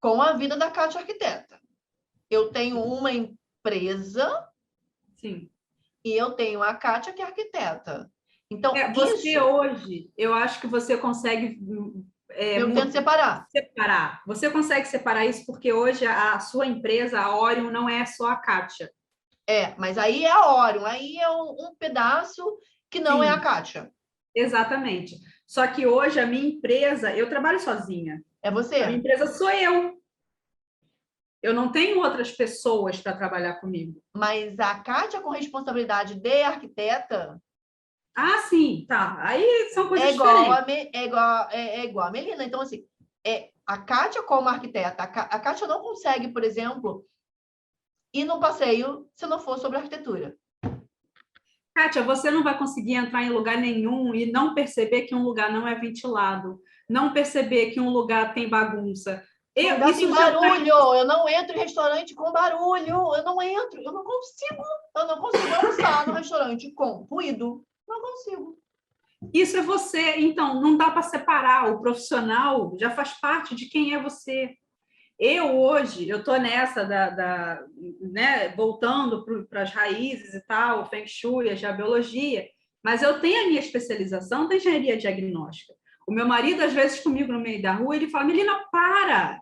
com a vida da Kátia arquiteta. Eu tenho uma empresa. Sim. E eu tenho a Kátia, que é arquiteta. Então, você hoje, eu acho que você consegue... eu tento separar. Você consegue separar isso porque hoje a sua empresa, a Orion, não é só a Kátia. Mas aí é a Orion, aí é um pedaço que não é a Kátia. Exatamente. Só que hoje a minha empresa, eu trabalho sozinha. É você. A minha empresa sou eu. Eu não tenho outras pessoas para trabalhar comigo. Mas a Kátia com responsabilidade de arquiteta... sim, tá. Aí são coisas diferentes. É igual a Melina. Então, assim, a Kátia como arquiteta, a Kátia não consegue, por exemplo, ir no passeio se não for sobre arquitetura. Kátia, você não vai conseguir entrar em lugar nenhum e não perceber que um lugar não é ventilado, não perceber que um lugar tem bagunça. Isso tem barulho, eu não entro em restaurante com barulho, eu não consigo almoçar no restaurante com ruído, não consigo. Isso é você, então não dá para separar, o profissional já faz parte de quem é você. Hoje, eu estou nessa né, voltando para as raízes e tal, o Feng Shui, a geobiologia, mas eu tenho a minha especialização da engenharia diagnóstica. O meu marido, às vezes, comigo no meio da rua, ele fala, Melina, para!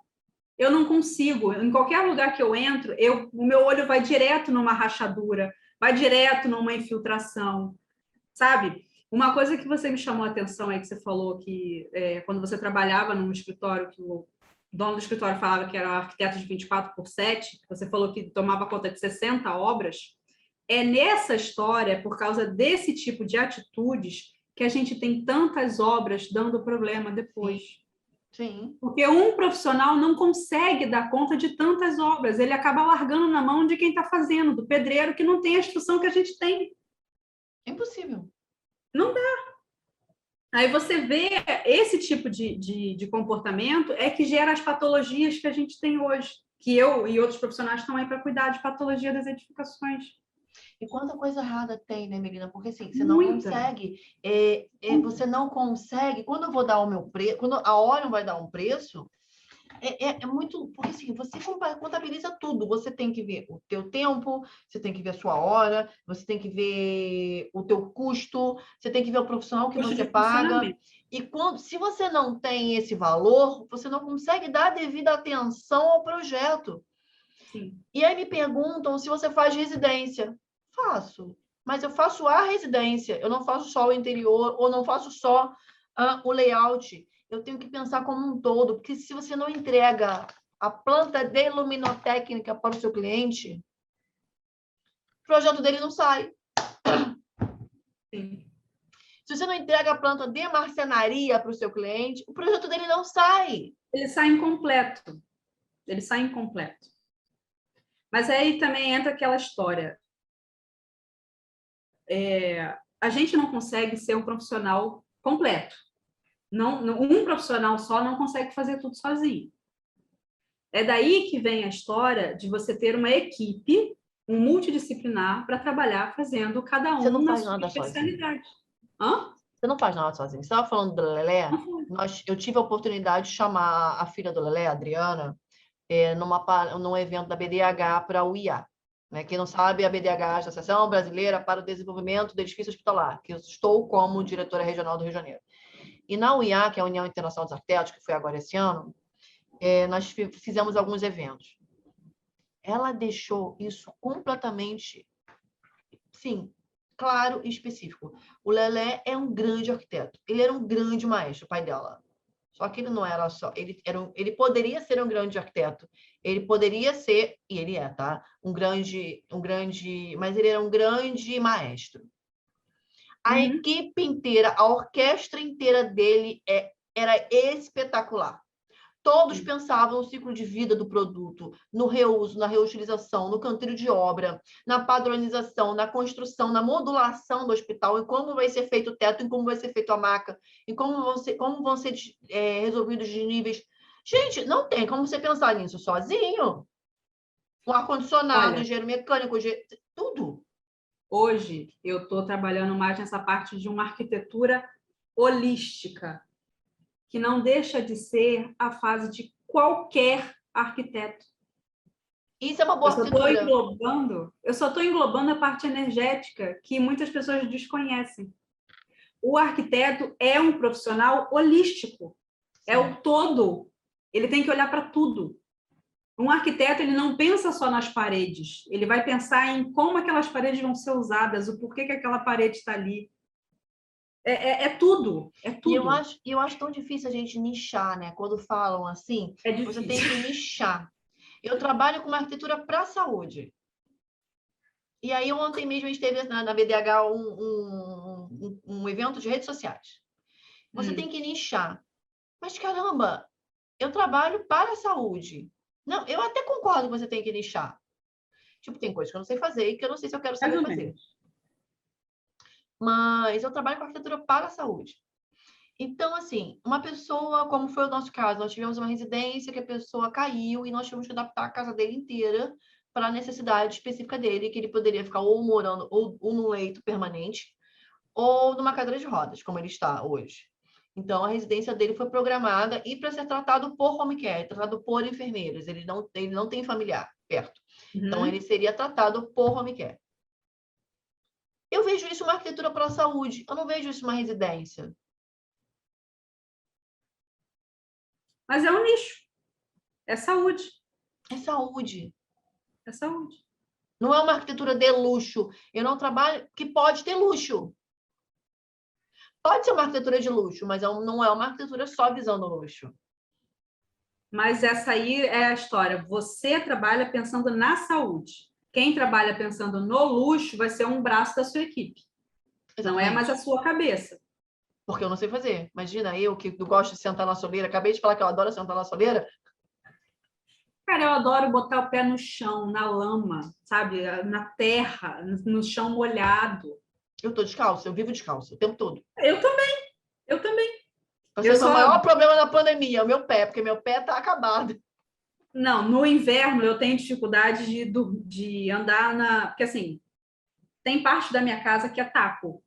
Eu não consigo. Em qualquer lugar que eu entro, o meu olho vai direto numa rachadura, vai direto numa infiltração, sabe? Uma coisa que você me chamou a atenção é que você falou que quando você trabalhava num escritório, que o dono do escritório falava que era um arquiteto de 24/7, você falou que tomava conta de 60 obras. É nessa história, por causa desse tipo de atitudes, que a gente tem tantas obras dando problema depois. Sim. Porque um profissional não consegue dar conta de tantas obras, ele acaba largando na mão de quem está fazendo, do pedreiro que não tem a instrução que a gente tem. Impossível. Não dá. Aí você vê esse tipo de comportamento é que gera as patologias que a gente tem hoje, que eu e outros profissionais estão aí para cuidar de patologia das edificações. E quanta coisa errada tem, né, Melina? Porque assim, você não consegue, você não consegue, quando eu vou dar o meu preço, quando a Orion vai dar um preço, é muito, porque assim, você contabiliza tudo, você tem que ver o teu tempo, você tem que ver a sua hora, você tem que ver o teu custo, você tem que ver o profissional que você paga. E se você não tem esse valor, você não consegue dar a devida atenção ao projeto. Sim. E aí me perguntam se você faz residência. Faço, mas eu faço a residência, eu não faço só o interior, ou não faço só o layout. eu tenho que pensar como um todo, porque se você não entrega a planta de luminotécnica para o seu cliente, o projeto dele não sai. Sim. Se você não entrega a planta de marcenaria para o seu cliente, o projeto dele não sai. Ele sai incompleto. Ele sai incompleto. Mas aí também entra aquela história. A gente não consegue ser um profissional completo. Um profissional só não consegue fazer tudo sozinho. É daí que vem a história de você ter uma equipe, um multidisciplinar, para trabalhar fazendo cada Você não um na faz sua nada sozinho. especialidade. Hã? Você não faz nada sozinho. Você estava falando do Lelé, eu tive a oportunidade de chamar a filha do Lelé, a Adriana, num evento da BDH para o IA. Né? Quem não sabe, a BDH é a Associação Brasileira para o Desenvolvimento do Edifício Hospitalar, que eu estou como diretora regional do Rio de Janeiro. E na UIA, que é a União Internacional dos Arquitetos, que foi agora esse ano, nós fizemos alguns eventos. Ela deixou isso completamente, sim, claro e específico. O Lelé é um grande arquiteto. Ele era um grande maestro, o pai dela. Só que ele não era só... Ele poderia ser um grande arquiteto. Ele poderia ser, e ele é, tá? Mas ele era um grande maestro. A equipe inteira, a orquestra inteira dele era espetacular. Todos pensavam no ciclo de vida do produto, no reuso, na reutilização, no canteiro de obra, na padronização, na construção, na modulação do hospital, em como vai ser feito o teto, em como vai ser feito a maca, em como vão ser resolvidos os níveis. Gente, não tem como você pensar nisso sozinho. Um ar-condicionado, engenheiro mecânico, tudo. Hoje, eu estou trabalhando mais nessa parte de uma arquitetura holística, que não deixa de ser a fase de qualquer arquiteto. Isso é uma boa arquitetura. Eu só estou englobando a parte energética, que muitas pessoas desconhecem. O arquiteto é um profissional holístico. Sim. É o todo. Ele tem que olhar para tudo. Um arquiteto, ele não pensa só nas paredes. Ele vai pensar em como aquelas paredes vão ser usadas, o porquê que aquela parede está ali. É tudo, é tudo. E eu acho tão difícil a gente nichar, né? Quando falam assim, você tem que nichar. Eu trabalho com uma arquitetura para a saúde. E aí, ontem mesmo, a gente teve na BDH um evento de redes sociais. Você tem que nichar. Mas, caramba, eu trabalho para a saúde. Não, eu até concordo que você tem que nichar. Tipo, tem coisas que eu não sei fazer e que eu não sei se eu quero saber fazer. Mas eu trabalho com arquitetura para a saúde. Então, assim, uma pessoa, como foi o nosso caso, nós tivemos uma residência que a pessoa caiu e nós tivemos que adaptar a casa dele inteira para a necessidade específica dele, que ele poderia ficar ou morando ou num leito permanente ou numa cadeira de rodas, como ele está hoje. Então, a residência dele foi programada e para ser tratado por home care, tratado por enfermeiros. Ele não tem familiar perto. Então, ele seria tratado por home care. Eu vejo isso uma arquitetura para a saúde. Eu não vejo isso uma residência. Mas é um nicho. É saúde. É saúde. É saúde. Não é uma arquitetura de luxo. Eu não trabalho... Que pode ter luxo. Pode ser uma arquitetura de luxo, mas não é uma arquitetura só visando luxo. Mas essa aí é a história. Você trabalha pensando na saúde. Quem trabalha pensando no luxo vai ser um braço da sua equipe. Exatamente. Não é mais a sua cabeça. Porque eu não sei fazer. Imagina, eu que gosto de sentar na soleira. Acabei de falar que eu adoro sentar na soleira. Cara, eu adoro botar o pé no chão, na lama, sabe? Na terra, no chão molhado. Eu tô descalça, eu vivo descalça o tempo todo. Eu também. Foi o maior problema da pandemia, o meu pé, porque meu pé tá acabado. Não, no inverno eu tenho dificuldade de andar porque assim, tem parte da minha casa que é taco.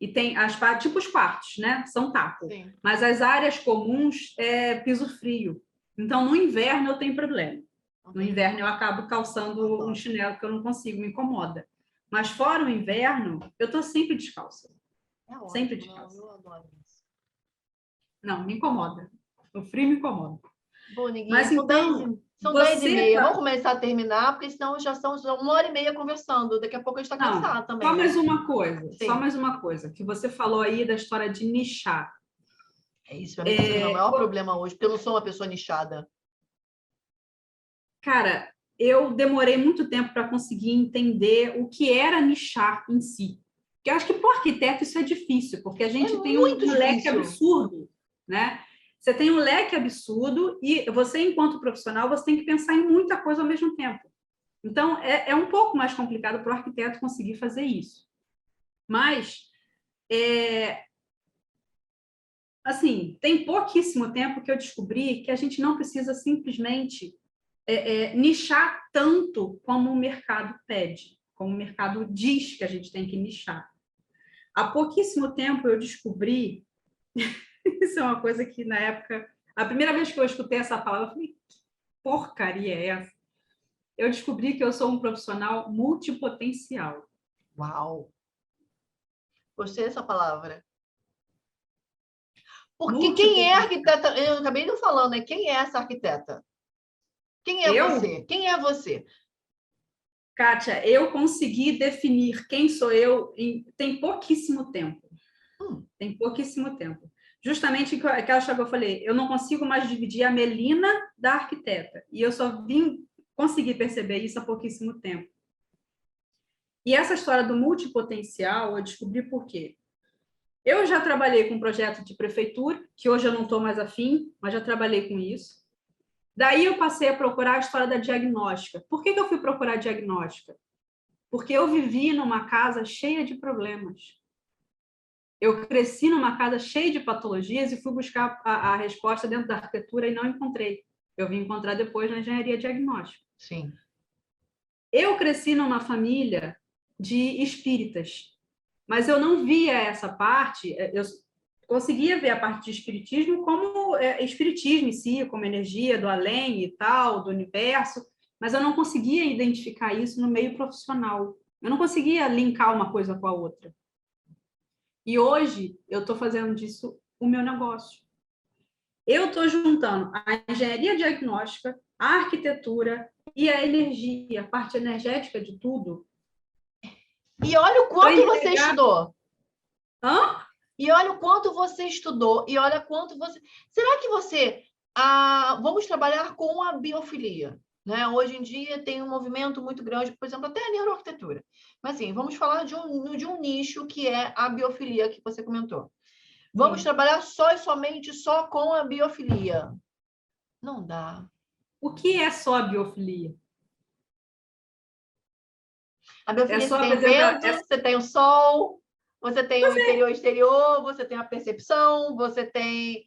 E tem tipo os quartos, né? São taco. Sim. Mas as áreas comuns é piso frio. Então, no inverno eu tenho problema. No inverno eu acabo calçando um chinelo que eu não consigo, me incomoda. Mas fora o inverno, eu tô sempre descalça. Sempre descalça. Eu adoro isso. Não, me incomoda. O frio me incomoda. Bom, ninguém. Mas então, são 10h30. Vamos começar a terminar, porque senão já são 1h30 conversando. Daqui a pouco a gente está cansado também. Só mais uma coisa. Sim. Só mais uma coisa. Que você falou aí da história de nichar. É isso, para mim está sendo o maior problema hoje, porque eu não sou uma pessoa nichada. Cara, eu demorei muito tempo para conseguir entender o que era nichar em si. Porque eu acho que para o arquiteto isso é difícil, porque a gente tem um leque absurdo, né? Você tem um leque absurdo e você, enquanto profissional, você tem que pensar em muita coisa ao mesmo tempo. Então, é um pouco mais complicado para o arquiteto conseguir fazer isso. Mas, assim, tem pouquíssimo tempo que eu descobri que a gente não precisa simplesmente nichar tanto como o mercado pede, como o mercado diz que a gente tem que nichar. Há pouquíssimo tempo eu descobri, isso é uma coisa que na época, a primeira vez que eu escutei essa palavra, eu falei, que porcaria é essa? Eu descobri que eu sou um profissional multipotencial. Uau! Gostei dessa palavra. Porque quem é arquiteta, eu acabei não falando, né? Quem é essa arquiteta? Quem é você? Quem é você? Kátia, eu consegui definir quem sou eu tem pouquíssimo tempo. Tem pouquíssimo tempo. Justamente aquela história que eu falei, eu não consigo mais dividir a Melina da arquiteta. E eu só conseguir perceber isso há pouquíssimo tempo. E essa história do multipotencial, eu descobri por quê. Eu já trabalhei com projeto de prefeitura, que hoje eu não estou mais afim, mas já trabalhei com isso. Daí eu passei a procurar a história da diagnóstica. Por que eu fui procurar diagnóstica? Porque eu vivi numa casa cheia de problemas. Eu cresci numa casa cheia de patologias e fui buscar a resposta dentro da arquitetura e não encontrei. Eu vim encontrar depois na engenharia diagnóstica. Sim. Eu cresci numa família de espíritas, mas eu não via essa parte, eu conseguia ver a parte de espiritismo como espiritismo em si, como energia do além e tal, do universo, mas eu não conseguia identificar isso no meio profissional. Eu não conseguia linkar uma coisa com a outra. E hoje eu estou fazendo disso o meu negócio. Eu estou juntando a engenharia diagnóstica, a arquitetura e a energia, a parte energética de tudo. E olha o quanto você estudou. Hã? E olha o quanto você estudou. E olha quanto você... Será que você... vamos trabalhar com a biofilia. Né? Hoje em dia tem um movimento muito grande, por exemplo, até a neuroarquitetura. Mas, assim, vamos falar de um nicho que é a biofilia, que você comentou. Vamos trabalhar só e somente só com a biofilia. Não dá. O que é só a biofilia? A biofilia você tem vento, você tem o sol, você tem o interior e exterior, você tem a percepção, você tem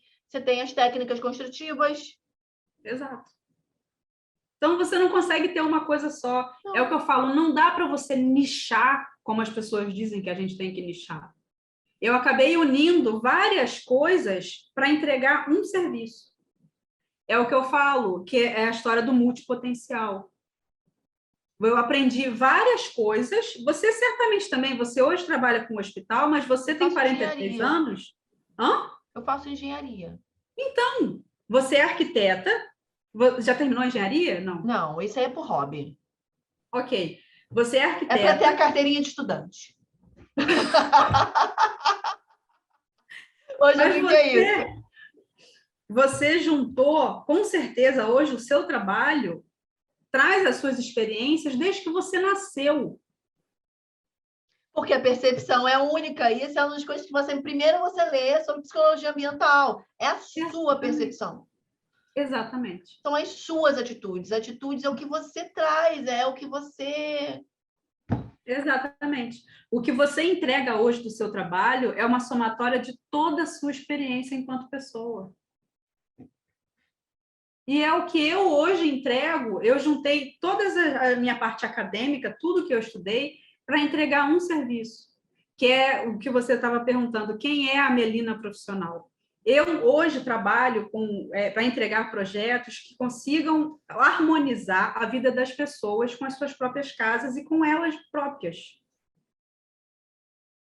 as técnicas construtivas. Exato. Então, você não consegue ter uma coisa só. Não. É o que eu falo, não dá para você nichar, como as pessoas dizem que a gente tem que nichar. Eu acabei unindo várias coisas para entregar um serviço. É o que eu falo, que é a história do multipotencial. Eu aprendi várias coisas. Você certamente também, você hoje trabalha com um hospital, mas você tem 43 anos. Hã? Eu faço engenharia. Então, você é arquiteta. Já terminou a engenharia? Não. Não, isso aí é por hobby. Ok. Você é arquiteta. É para ter a carteirinha de estudante. Hoje eu brinquei isso. Você juntou, com certeza, hoje o seu trabalho traz as suas experiências desde que você nasceu. Porque a percepção é única. E essa é uma das coisas que primeiro você lê sobre psicologia ambiental. É a sua percepção. Exatamente. São as suas atitudes. Atitudes é o que você traz, é o que você... Exatamente. O que você entrega hoje do seu trabalho é uma somatória de toda a sua experiência enquanto pessoa. E é o que eu hoje entrego. Eu juntei toda a minha parte acadêmica, tudo que eu estudei, para entregar um serviço, que é o que você estava perguntando, quem é a Melina profissional? Eu hoje trabalho para entregar projetos que consigam harmonizar a vida das pessoas com as suas próprias casas e com elas próprias.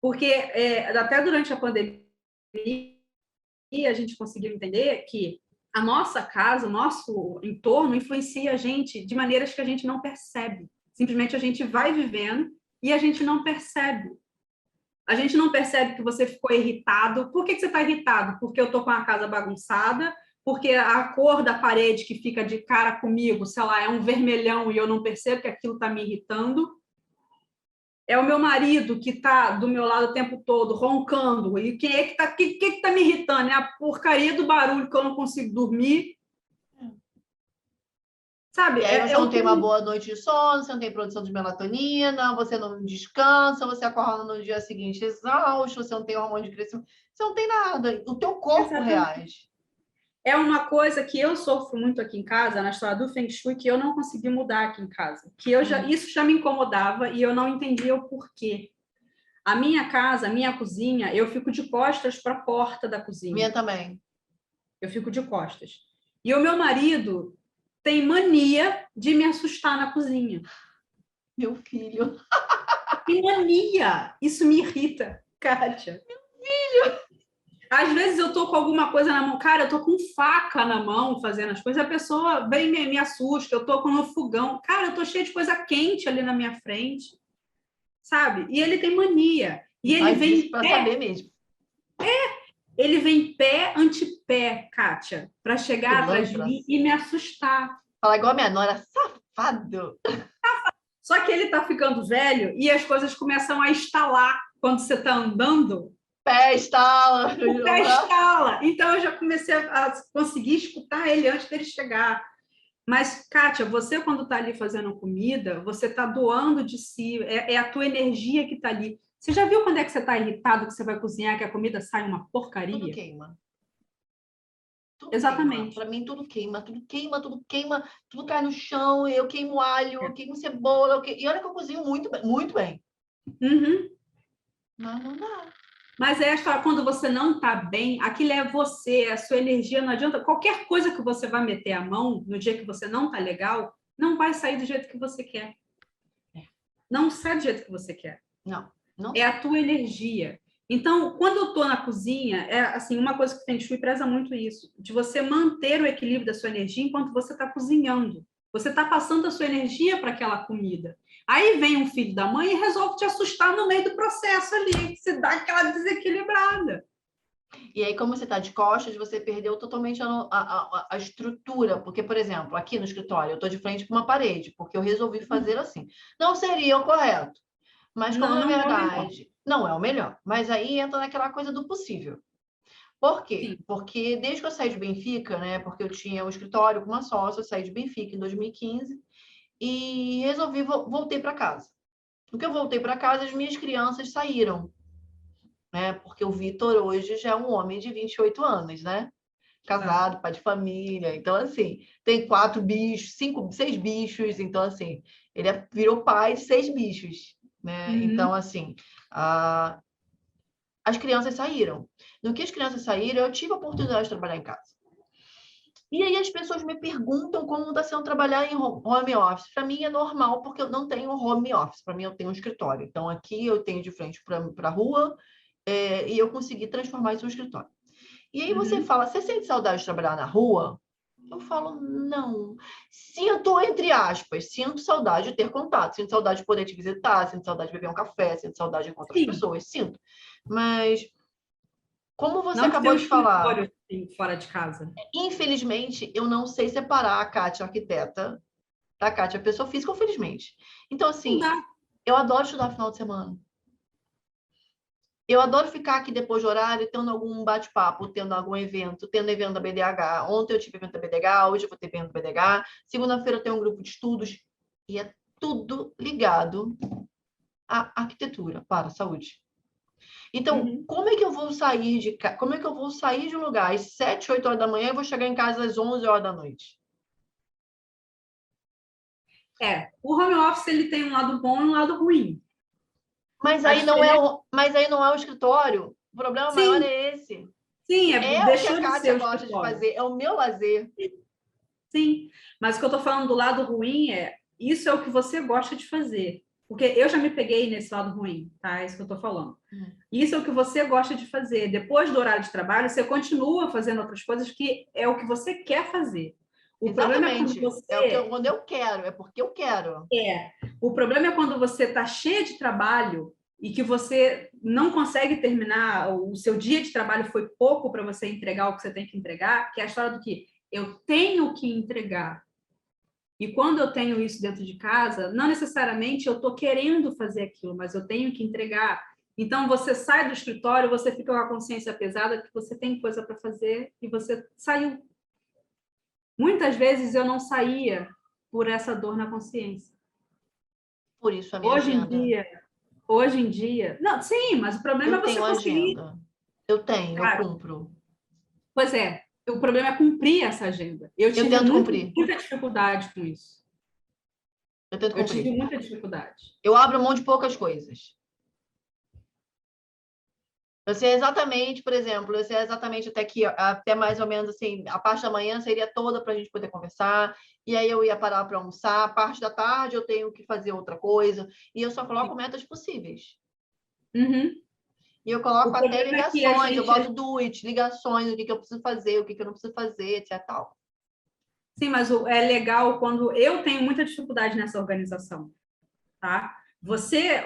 Porque até durante a pandemia a gente conseguiu entender que a nossa casa, o nosso entorno influencia a gente de maneiras que a gente não percebe. Simplesmente a gente vai vivendo e a gente não percebe. A gente não percebe que você ficou irritado. Por que você está irritado? Porque eu estou com a casa bagunçada, porque a cor da parede que fica de cara comigo, sei lá, é um vermelhão e eu não percebo que aquilo está me irritando. É o meu marido que está do meu lado o tempo todo, roncando. E quem é que tá me irritando? É a porcaria do barulho que eu não consigo dormir. Sabe? E aí você não tem uma boa noite de sono, você não tem produção de melatonina, você não descansa, você acorda no dia seguinte exausto, você não tem hormônio de crescimento, você não tem nada. O teu corpo reage. É uma coisa que eu sofro muito aqui em casa, na história do Feng Shui, que eu não consegui mudar aqui em casa. Isso já me incomodava e eu não entendia o porquê. A minha casa, a minha cozinha, eu fico de costas para a porta da cozinha. Minha também. Eu fico de costas. E o meu marido tem mania de me assustar na cozinha. Meu filho. Que mania! Isso me irrita, Kátia. Meu filho! Às vezes eu tô com alguma coisa na mão, cara, eu tô com faca na mão fazendo as coisas, a pessoa vem me assusta, eu tô com um fogão. Cara, eu tô cheia de coisa quente ali na minha frente, sabe? E ele tem mania. E ele vem para saber mesmo. Ele vem pé ante pé, Kátia, para chegar atrás de mim e me assustar. Fala igual a minha nora, safado. Só que ele tá ficando velho e as coisas começam a estalar quando você tá andando. Pé estala. O pé estala. Então eu já comecei a conseguir escutar ele antes dele chegar. Mas, Kátia, você quando está ali fazendo comida, você está doando de si, é a tua energia que está ali. Você já viu quando é que você está irritado, que você vai cozinhar, que a comida sai uma porcaria? Tudo queima. Tudo Exatamente. Para mim, tudo queima, tudo cai no chão, eu queimo alho, eu queimo cebola, e olha que eu cozinho muito bem, muito bem. Uhum. Mas não dá. Mas é a história, quando você não está bem, aquilo é você, é a sua energia, não adianta. Qualquer coisa que você vai meter a mão no dia que você não está legal, não vai sair do jeito que você quer. Não sai do jeito que você quer. Não. É a tua energia. Então, quando eu estou na cozinha, é assim, uma coisa que o Feng Shui preza muito isso, de você manter o equilíbrio da sua energia enquanto você está cozinhando. Você está passando a sua energia para aquela comida. Aí vem um filho da mãe e resolve te assustar no meio do processo ali. Você dá aquela desequilibrada. E aí, como você está de costas, você perdeu totalmente a estrutura. Porque, por exemplo, aqui no escritório, eu estou de frente com uma parede, porque eu resolvi fazer assim. Não seria o correto. Mas como, na verdade, não é o melhor. Mas aí entra naquela coisa do possível. Por quê? Sim. Porque desde que eu saí de Benfica, né? Porque eu tinha um escritório com uma sócia, eu saí de Benfica em 2015 e resolvi, voltei para casa. No que eu voltei para casa, as minhas crianças saíram, né? Porque o Vitor hoje já é um homem de 28 anos, né? Casado, pai de família. Então, assim, tem 4 bichos, 6 bichos. Então, assim, ele virou pai de 6 bichos, né? Uhum. Então, assim, as crianças saíram. No que as crianças saíram, eu tive a oportunidade de trabalhar em casa. E aí as pessoas me perguntam como está sendo trabalhar em home office. Para mim é normal, porque eu não tenho home office. Para mim, eu tenho um escritório. Então, aqui eu tenho de frente para a rua e eu consegui transformar isso em um escritório. E aí você fala, você sente saudade de trabalhar na rua? Eu falo, não. Sinto, entre aspas, sinto saudade de ter contato, sinto saudade de poder te visitar, sinto saudade de beber um café, sinto saudade de encontrar as pessoas, sinto. Mas, como você não acabou de falar... Fora de casa. Infelizmente, eu não sei separar a Kátia, arquiteta, da Kátia, pessoa física, infelizmente. Então, assim, eu adoro estudar final de semana. Eu adoro ficar aqui depois do horário, tendo algum bate-papo, tendo algum evento, tendo evento da BDH. Ontem eu tive evento da BDH, hoje eu vou ter evento da BDH. Segunda-feira eu tenho um grupo de estudos. E é tudo ligado à arquitetura para a saúde. Então, como é que eu vou sair de casa? Como é que eu vou sair de um lugar às 7, 8 horas da manhã e vou chegar em casa às 11 horas da noite? O home office ele tem um lado bom e um lado ruim. Mas aí não é o escritório. O problema maior é esse. Sim, é o que a Kátia gosta de fazer, é o meu lazer. Sim, mas o que eu estou falando do lado ruim isso é o que você gosta de fazer. Porque eu já me peguei nesse lado ruim, tá? É isso que eu estou falando. Isso é o que você gosta de fazer. Depois do horário de trabalho, você continua fazendo outras coisas que é o que você quer fazer. O problema é quando você... quando eu quero, é porque eu quero. O problema é quando você está cheia de trabalho e que você não consegue terminar, o seu dia de trabalho foi pouco para você entregar o que você tem que entregar, que é a história do que eu tenho que entregar. E quando eu tenho isso dentro de casa, não necessariamente eu estou querendo fazer aquilo, mas eu tenho que entregar. Então, você sai do escritório, você fica com a consciência pesada que você tem coisa para fazer e você saiu. Muitas vezes eu não saía por essa dor na consciência. Por isso a minha agenda. Hoje em dia... Não, sim, mas o problema é você conseguir... Agenda. Eu tenho, Claro. eu cumpro. Pois é, o problema é cumprir essa agenda. Eu tive tento cumprir. muita dificuldade com isso. Eu tento cumprir. Eu tive muita dificuldade. Eu abro mão de poucas coisas. Eu sei exatamente, por exemplo, eu sei exatamente até mais ou menos assim, a parte da manhã seria toda para a gente poder conversar, e aí eu ia parar para almoçar, a parte da tarde eu tenho que fazer outra coisa, e eu só coloco metas possíveis. Uhum. E eu coloco até ligações, eu boto do it, ligações, o que eu preciso fazer, o que eu não preciso fazer, etc. Tal. Sim, mas é legal quando eu tenho muita dificuldade nessa organização, tá?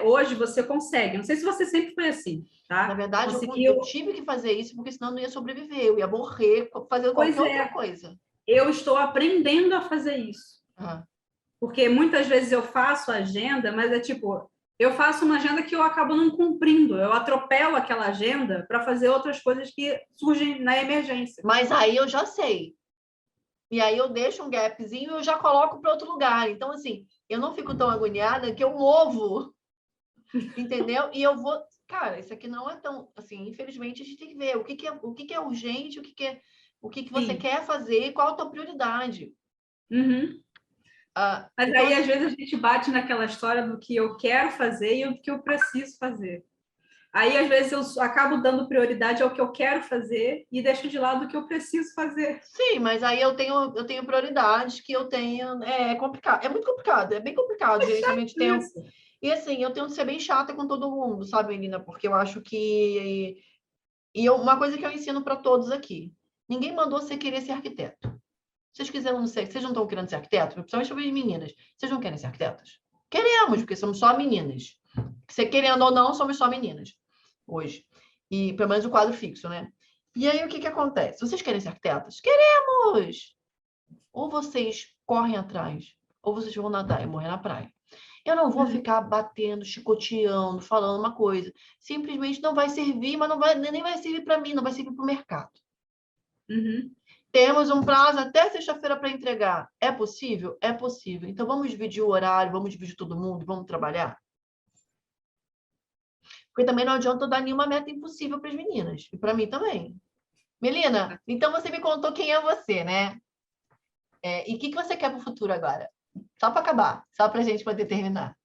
Hoje você consegue, não sei se você sempre foi assim, tá? Na verdade, eu tive que fazer isso, porque senão eu não ia sobreviver, eu ia morrer fazendo qualquer outra coisa. Eu estou aprendendo a fazer isso. Porque muitas vezes eu faço agenda, mas é tipo, eu faço uma agenda que eu acabo não cumprindo, eu atropelo aquela agenda para fazer outras coisas que surgem na emergência. Mas aí eu já sei. E aí eu deixo um gapzinho e eu já coloco para outro lugar. Então, assim, eu não fico tão agoniada que eu movo, entendeu? E eu vou... Cara, isso aqui não é tão... Assim, infelizmente, a gente tem que ver o que é urgente, o que você quer fazer e qual a tua prioridade. Uhum. Mas então, aí, às vezes, a gente bate naquela história do que eu quero fazer e do que eu preciso fazer. Aí, às vezes, eu acabo dando prioridade ao que eu quero fazer e deixo de lado o que eu preciso fazer. Sim, mas aí eu tenho prioridades que eu tenho... É complicado, é muito complicado, é bem complicado gerenciamento de tempo. E assim, eu tenho que ser bem chata com todo mundo, sabe, menina? Porque eu acho que... uma coisa que eu ensino para todos aqui. Ninguém mandou você querer ser arquiteto. Vocês quiseram ser... Vocês não estão querendo ser arquiteto? Principalmente as meninas. Vocês não querem ser arquitetas? Queremos, porque somos só meninas. Você querendo ou não, somos só meninas. Hoje. E pelo menos o quadro fixo, né? E aí, o que acontece? Vocês querem ser arquitetas? Queremos! Ou vocês correm atrás, ou vocês vão nadar e morrer na praia. Eu não vou ficar batendo, chicoteando, falando uma coisa. Simplesmente não vai servir, mas nem vai servir para mim, não vai servir para o mercado. Uhum. Temos um prazo até sexta-feira para entregar. É possível? É possível. Então, vamos dividir o horário, vamos dividir todo mundo, vamos trabalhar? Porque também não adianta eu dar nenhuma meta impossível para as meninas. E para mim também. Melina, então você me contou quem é você, né? E o que você quer para o futuro agora? Só para acabar, só para a gente poder terminar.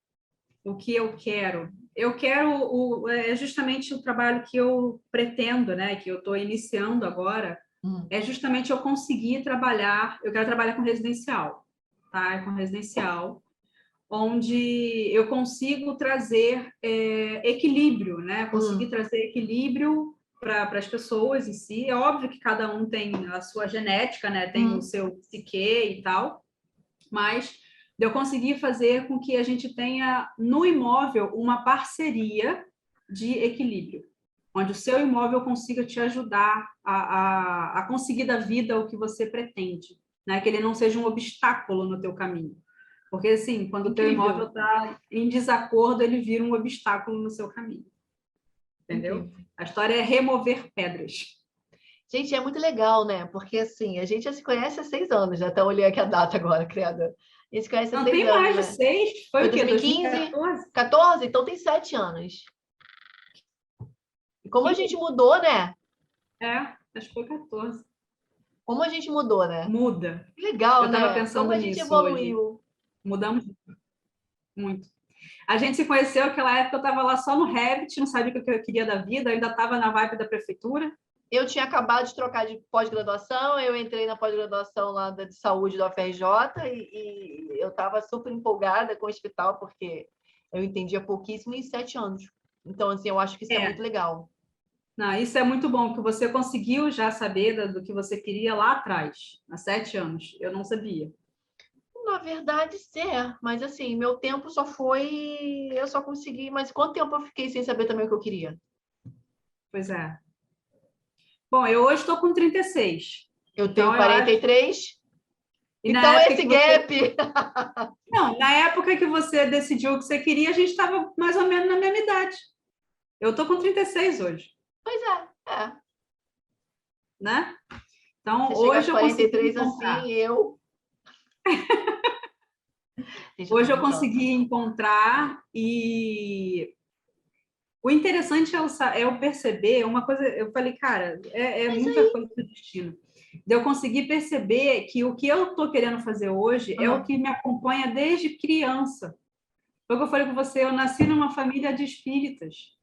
O que eu quero? Eu quero justamente o trabalho que eu pretendo, né? Que eu estou iniciando agora. É justamente eu conseguir trabalhar. Eu quero trabalhar com residencial, tá? Com residencial, onde eu consigo trazer equilíbrio, né? Conseguir trazer equilíbrio para as pessoas em si. É óbvio que cada um tem a sua genética, né? Tem o seu psique e tal, mas eu conseguir fazer com que a gente tenha no imóvel uma parceria de equilíbrio, onde o seu imóvel consiga te ajudar a conseguir da vida o que você pretende, né? Que ele não seja um obstáculo no teu caminho. Porque, assim, quando o teu imóvel está em desacordo, ele vira um obstáculo no seu caminho. Entendeu? Incrível. A história é remover pedras. Gente, é muito legal, né? Porque, assim, a gente já se conhece há 6 anos, já até olhei aqui a data agora, criada. A gente se conhece há 6 anos, Não, tem mais de 6. Foi o quê? 2015? 14? Então tem 7 anos. E como a gente mudou, né? Acho que foi 14. Como a gente mudou, né? Muda. Que legal, né? Eu estava pensando como a gente evoluiu. Hoje. Mudamos muito. A gente se conheceu naquela época, eu estava lá só no Revit, não sabia o que eu queria da vida, ainda estava na vibe da prefeitura. Eu tinha acabado de trocar de pós-graduação, eu entrei na pós-graduação lá de saúde da UFRJ e eu estava super empolgada com o hospital, porque eu entendia pouquíssimo em 7 anos. Então, assim, eu acho que isso é muito legal. Não, isso é muito bom, que você conseguiu já saber do que você queria lá atrás, há 7 anos. Eu não sabia. Na verdade, mas assim, meu tempo só foi. Eu só consegui. Mas quanto tempo eu fiquei sem saber também o que eu queria? Pois é. Bom, eu hoje estou com 36. Eu tenho Então, eu acho. 43. E na Então, época esse que você. gap. Não, na época que você decidiu o que você queria, a gente estava mais ou menos na mesma idade. Eu estou com 36 hoje, Pois é. né? Então, Você chega aos hoje eu consegui 43 encontrar. assim, eu. Gente, eu tô Hoje eu brincando. consegui encontrar e o interessante é eu perceber uma coisa. Eu falei, cara, é Mas muita aí. coisa do destino. De eu conseguir perceber que o que eu estou querendo fazer hoje é o Aham. que me acompanha desde criança. Foi o que eu falei com você, eu nasci numa família de espíritas.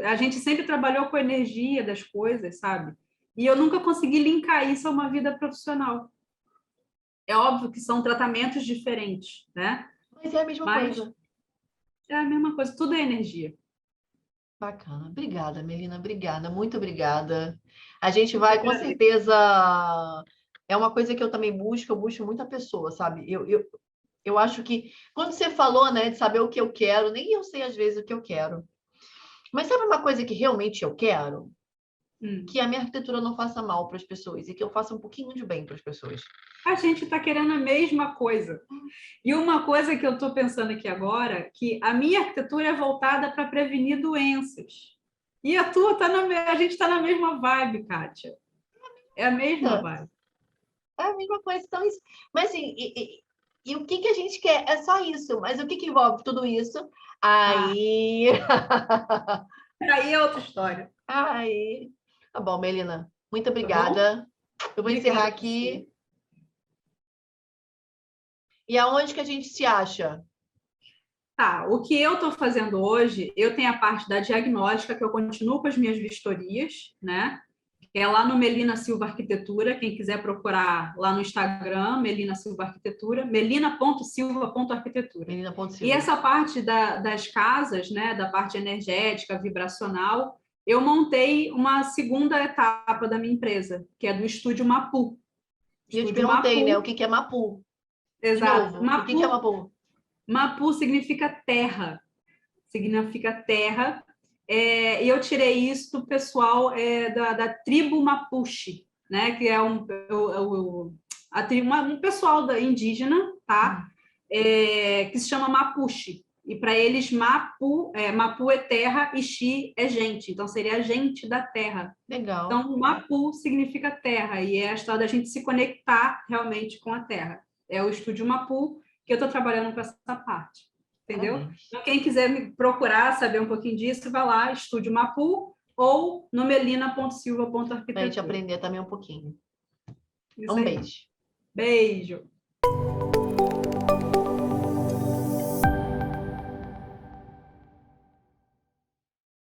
A gente sempre trabalhou com a energia das coisas, sabe? E eu nunca consegui linkar isso a uma vida profissional. É óbvio que são tratamentos diferentes, né? Mas é a mesma Mas coisa. é a mesma coisa, tudo é energia. Bacana. Obrigada, Melina. Obrigada. Muito obrigada. A gente Eu que vai, com agradeço. certeza. É uma coisa que eu também busco, eu busco muita pessoa, sabe? Eu acho que quando você falou, né, de saber o que eu quero, nem eu sei às vezes o que eu quero. Mas sabe uma coisa que realmente eu quero? Hum. Que a minha arquitetura não faça mal para as pessoas e que eu faça um pouquinho de bem para as pessoas. A gente está querendo a mesma coisa. E uma coisa que eu estou pensando aqui agora, que a minha arquitetura é voltada para prevenir doenças. E a tua tá a gente está na mesma vibe, Kátia. É a mesma vibe. É a mesma coisa. Então, isso... Mas assim, e o que que a gente quer? É só isso. Mas o que que envolve tudo isso? Ah, Aí. aí é outra história. Aí. Tá bom, Melina. Muito Tá bom? obrigada. Eu vou encerrar Obrigada a você. aqui. E aonde que a gente se acha? Tá, o que eu estou fazendo hoje, eu tenho a parte da diagnóstica, que eu continuo com as minhas vistorias, né? É lá no Melina Silva Arquitetura, quem quiser procurar lá no Instagram, Melina Silva Arquitetura, melina.silva.arquitetura. Melina Ponte E Silva. essa parte das casas, né, da parte energética, vibracional, eu montei uma segunda etapa da minha empresa, que é do Estúdio Mapu. E eu te Estúdio perguntei, né? O Mapu, que que é Mapu? De exato. novo, o que que é Mapu, Mapu? Mapu significa terra. E eu tirei isso do pessoal da tribo Mapuche, né? Que é um pessoal indígena, tá? Que se chama Mapuche. E para eles, Mapu é terra e Xi é gente. Então, seria gente da terra. Legal. Então, Mapu significa terra. E é a história da gente se conectar realmente com a terra. É o Estúdio Mapu que eu estou trabalhando com essa parte. Entendeu? Parabéns. Então, quem quiser me procurar, saber um pouquinho disso, vai lá, Estúdio Mapu ou no Para a gente melina.silva.arquitetura. aprender também um pouquinho. Isso Um aí. beijo. Beijo.